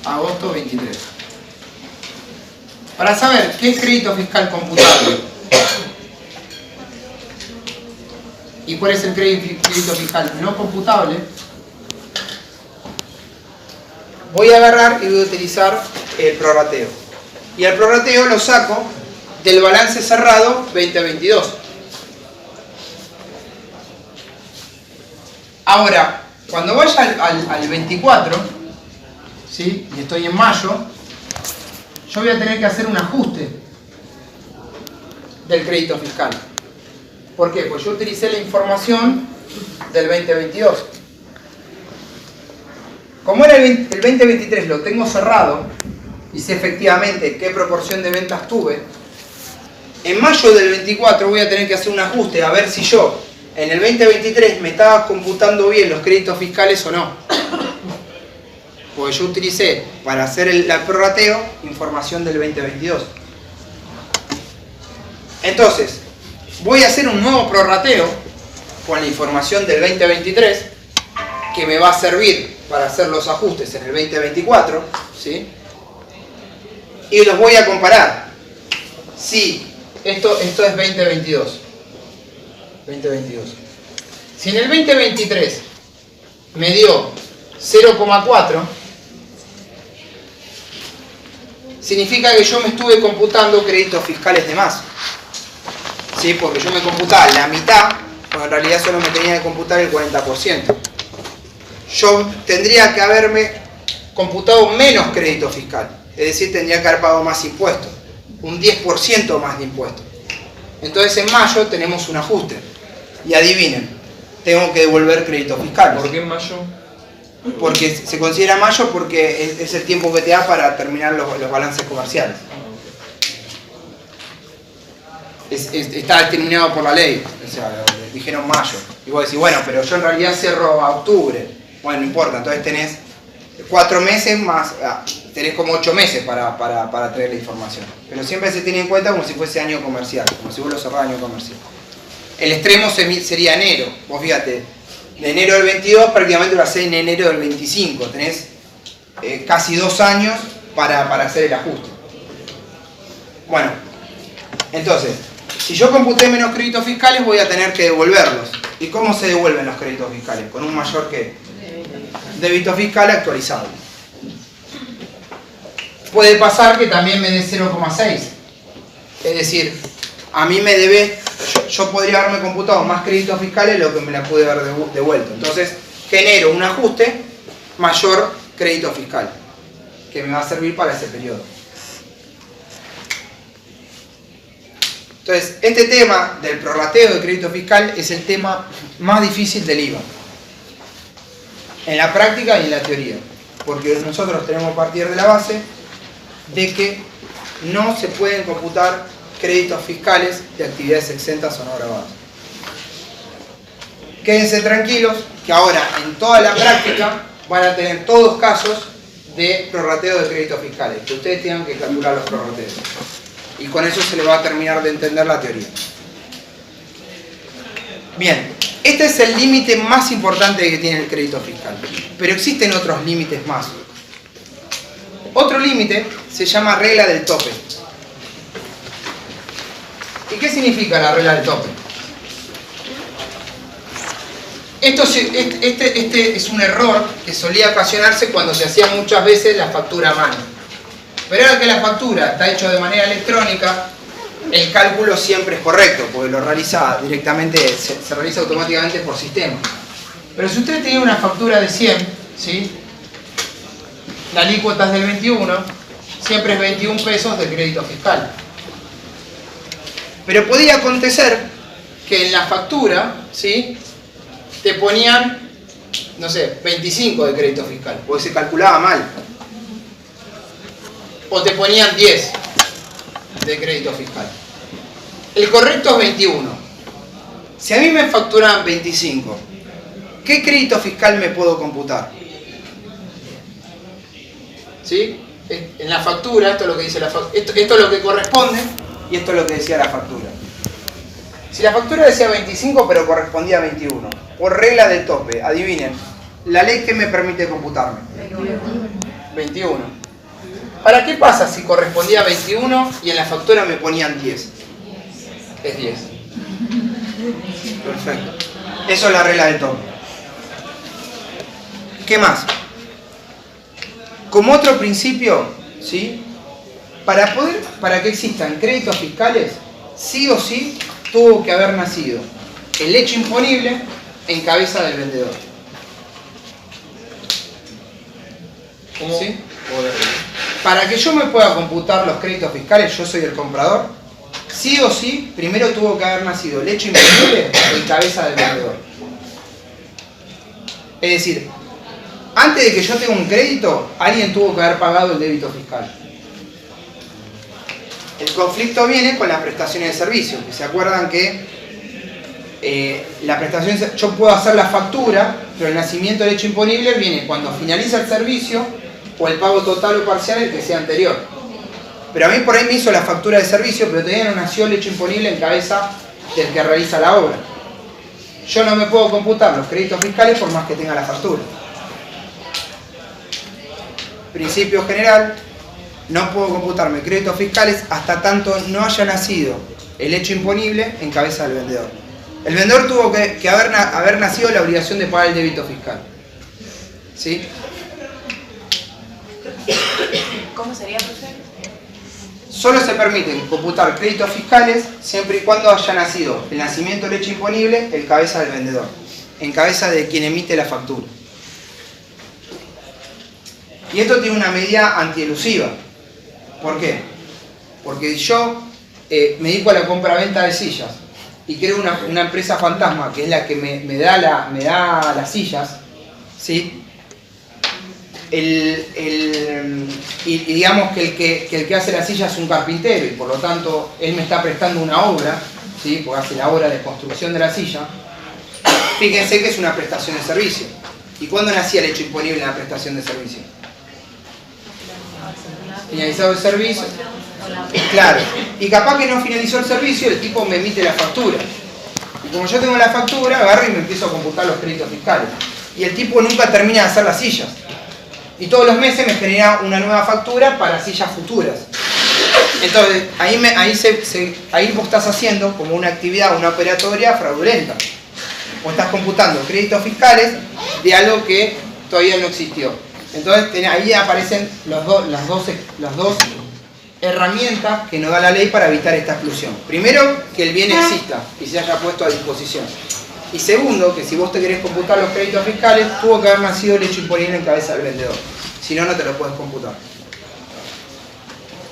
Agosto 23. Para saber qué es crédito fiscal computable y cuál es el crédito fiscal no computable, voy a agarrar y voy a utilizar el prorrateo. Y el prorrateo lo saco del balance cerrado 2022. Ahora, cuando vaya al 24, ¿sí? Y estoy en mayo, yo voy a tener que hacer un ajuste del crédito fiscal. ¿Por qué? Pues yo utilicé la información del 2022. Como era el 2023 lo tengo cerrado y sé efectivamente qué proporción de ventas tuve, en mayo del 24 voy a tener que hacer un ajuste a ver si yo en el 2023 me estaba computando bien los créditos fiscales o no. Porque yo utilicé para hacer el prorrateo información del 2022. Entonces, voy a hacer un nuevo prorrateo con la información del 2023, que me va a servir para hacer los ajustes en el 2024, ¿sí? Y los voy a comparar. Si esto es 2022. 2022. Si en el 2023 me dio 0,4, significa que yo me estuve computando créditos fiscales de más. ¿Sí? Porque yo me computaba la mitad, cuando en realidad solo me tenía que computar el 40%. Yo tendría que haberme computado menos crédito fiscal. Es decir, tendría que haber pagado más impuestos. Un 10% más de impuestos. Entonces en mayo tenemos un ajuste. Y adivinen, tengo que devolver crédito fiscal. ¿Por qué en mayo? Porque se considera mayo porque es el tiempo que te da para terminar los balances comerciales. Está determinado por la ley, o sea, dijeron mayo. Y vos decís, bueno, pero yo en realidad cierro a octubre. Bueno, no importa, entonces tenés 4 meses más, tenés como 8 meses para traer la información. Pero siempre se tiene en cuenta como si fuese año comercial, como si vos lo cerrás año comercial. El extremo sería enero. Vos fíjate, de enero del 22 prácticamente lo hacés en enero del 25. Tenés casi 2 años para hacer el ajuste. Bueno, entonces, si yo computé menos créditos fiscales voy a tener que devolverlos. ¿Y cómo se devuelven los créditos fiscales? Con un mayor débito fiscal actualizado. Puede pasar que también me dé 0,6. Es decir, a mí me debe, yo podría haberme computado más créditos fiscales de lo que me la pude haber devuelto. Entonces, genero un ajuste mayor crédito fiscal, que me va a servir para ese periodo. Entonces, este tema del prorrateo de crédito fiscal es el tema más difícil del IVA. En la práctica y en la teoría. Porque nosotros tenemos que partir de la base de que no se pueden computar créditos fiscales de actividades exentas o no grabadas. Quédense tranquilos que ahora en toda la práctica van a tener todos casos de prorrateo de créditos fiscales, que ustedes tengan que calcular los prorrateos. Y con eso se les va a terminar de entender la teoría. Bien, este es el límite más importante que tiene el crédito fiscal. Pero existen otros límites más. Otro límite se llama regla del tope. ¿Y qué significa la regla del tope? Este es un error que solía ocasionarse cuando se hacía muchas veces la factura a mano. Pero ahora que la factura está hecha de manera electrónica, el cálculo siempre es correcto, porque lo realiza directamente, se realiza automáticamente por sistema. Pero si usted tiene una factura de 100, ¿sí? La alícuota es del 21, siempre es 21 pesos de crédito fiscal. Pero podía acontecer que en la factura, ¿sí? Te ponían, no sé, 25 de crédito fiscal, porque se calculaba mal. O te ponían 10 de crédito fiscal. El correcto es 21. Si a mí me facturaban 25, ¿qué crédito fiscal me puedo computar? ¿Sí? En la factura, esto es lo que dice la factura, esto es lo que corresponde y esto es lo que decía la factura. Si la factura decía 25 pero correspondía a 21, por regla del tope, adivinen, ¿la ley qué me permite computarme? 21. ¿Para qué pasa si correspondía a 21 y en la factura me ponían 10? Es 10. Perfecto. Eso es la regla del tope. ¿Qué más? Como otro principio, ¿sí? Para que existan créditos fiscales, sí o sí tuvo que haber nacido el hecho imponible en cabeza del vendedor. ¿Cómo? ¿Sí? Para que yo me pueda computar los créditos fiscales, yo soy el comprador, sí o sí, primero tuvo que haber nacido el hecho imponible en cabeza del vendedor. Es decir, antes de que yo tenga un crédito, alguien tuvo que haber pagado el débito fiscal. El conflicto viene con las prestaciones de servicio, que se acuerdan que la prestación, yo puedo hacer la factura, pero el nacimiento del hecho imponible viene cuando finaliza el servicio o el pago total o parcial, el que sea anterior. Pero a mí por ahí me hizo la factura de servicio, pero todavía no nació el hecho imponible en cabeza del que realiza la obra. yo no me puedo computar los créditos fiscales por más que tenga la factura. Principio general, no puedo computarme créditos fiscales hasta tanto no haya nacido el hecho imponible en cabeza del vendedor. El vendedor tuvo que haber nacido la obligación de pagar el débito fiscal. ¿Sí? ¿Cómo sería, profesor? Solo se permiten computar créditos fiscales siempre y cuando haya nacido el nacimiento del hecho imponible en cabeza del vendedor, en cabeza de quien emite la factura. Y esto tiene una medida antielusiva. ¿Por qué? Porque yo me dedico a la compra-venta de sillas y creo una empresa fantasma que es la que me da las sillas, ¿sí? Y digamos que el que hace la silla es un carpintero y por lo tanto él me está prestando una obra, ¿sí? Porque hace la obra de construcción de la silla. Fíjense que es una prestación de servicio. ¿Y cuándo nacía el hecho imponible en la prestación de servicio? Finalizado el servicio. Claro. Y capaz que no finalizó el servicio, el tipo me emite la factura. Y como yo tengo la factura, agarro y me empiezo a computar los créditos fiscales. Y el tipo nunca termina de hacer las sillas. Y todos los meses me genera una nueva factura para sillas futuras. Entonces, ahí vos estás haciendo como una actividad, una operatoria fraudulenta. O estás computando créditos fiscales de algo que todavía no existió. Entonces, ahí aparecen las dos herramientas que nos da la ley para evitar esta exclusión. Primero, que el bien exista y se haya puesto a disposición. Y segundo, que si vos te querés computar los créditos fiscales, tuvo que haber nacido el hecho imponible en cabeza del vendedor. Si no, no te lo puedes computar.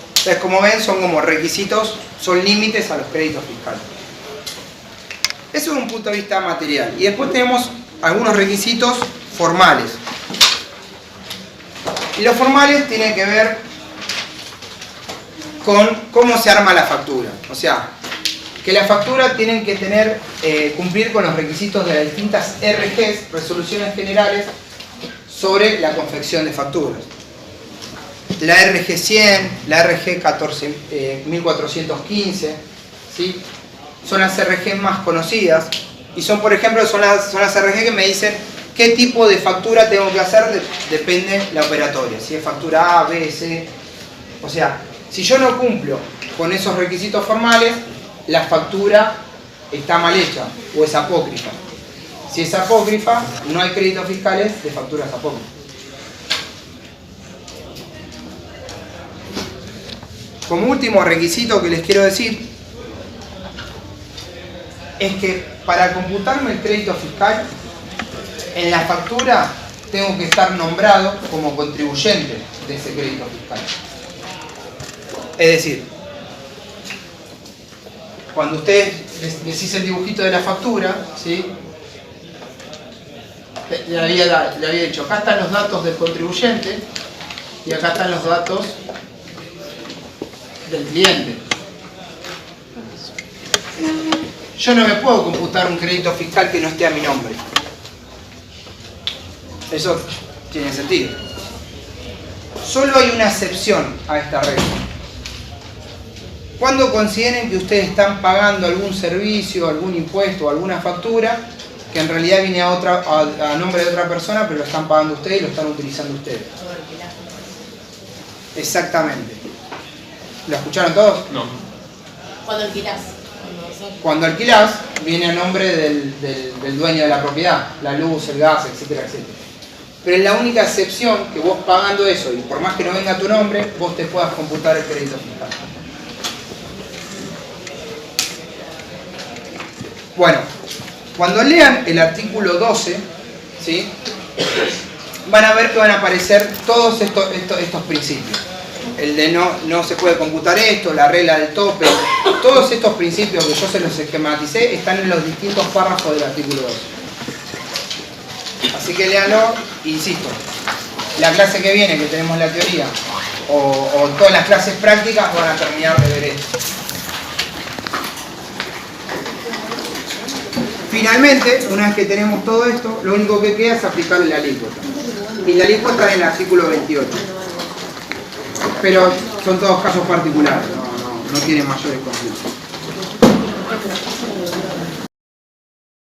Entonces, como ven, son como requisitos, son límites a los créditos fiscales. Eso es un punto de vista material. Y después tenemos algunos requisitos formales. Y los formales tienen que ver con cómo se arma la factura. O sea, que la factura tienen que cumplir con los requisitos de las distintas RGs, resoluciones generales, sobre la confección de facturas. La RG 100, la RG 1415, ¿sí? Son las RG más conocidas y son, por ejemplo, son las RG que me dicen qué tipo de factura tengo que hacer, depende la operatoria, si es factura A, B, C. O sea, si yo no cumplo con esos requisitos formales, la factura está mal hecha o es apócrifa. Si es apócrifa, no hay créditos fiscales de facturas apócrifas. Como último requisito que les quiero decir es que para computarme el crédito fiscal, en la factura tengo que estar nombrado como contribuyente de ese crédito fiscal. Es decir, cuando ustedes decís el dibujito de la factura, ¿sí? Le había dicho, acá están los datos del contribuyente y acá están los datos del cliente. Yo no me puedo computar un crédito fiscal que no esté a mi nombre. Eso tiene sentido. Solo hay una excepción a esta regla. Cuando consideren que ustedes están pagando algún servicio, algún impuesto o alguna factura que en realidad viene a nombre de otra persona, pero lo están pagando ustedes y lo están utilizando ustedes. Exactamente. ¿Lo escucharon todos? No. Cuando alquilás. Cuando alquilás, viene a nombre del dueño de la propiedad, la luz, el gas, etcétera, etcétera. Pero es la única excepción que vos pagando eso, y por más que no venga tu nombre, vos te puedas computar el crédito fiscal. Bueno, cuando lean el artículo 12, ¿sí? Van a ver que van a aparecer todos estos principios. El de no se puede computar esto, la regla del tope, todos estos principios que yo se los esquematicé están en los distintos párrafos del artículo 12. Así que léanlo, insisto, la clase que viene, que tenemos la teoría, o todas las clases prácticas van a terminar de ver esto. Finalmente, una vez que tenemos todo esto, lo único que queda es aplicarle la alícuota. Y la alícuota está en el artículo 28. Pero son todos casos particulares, no tienen mayores conflictos.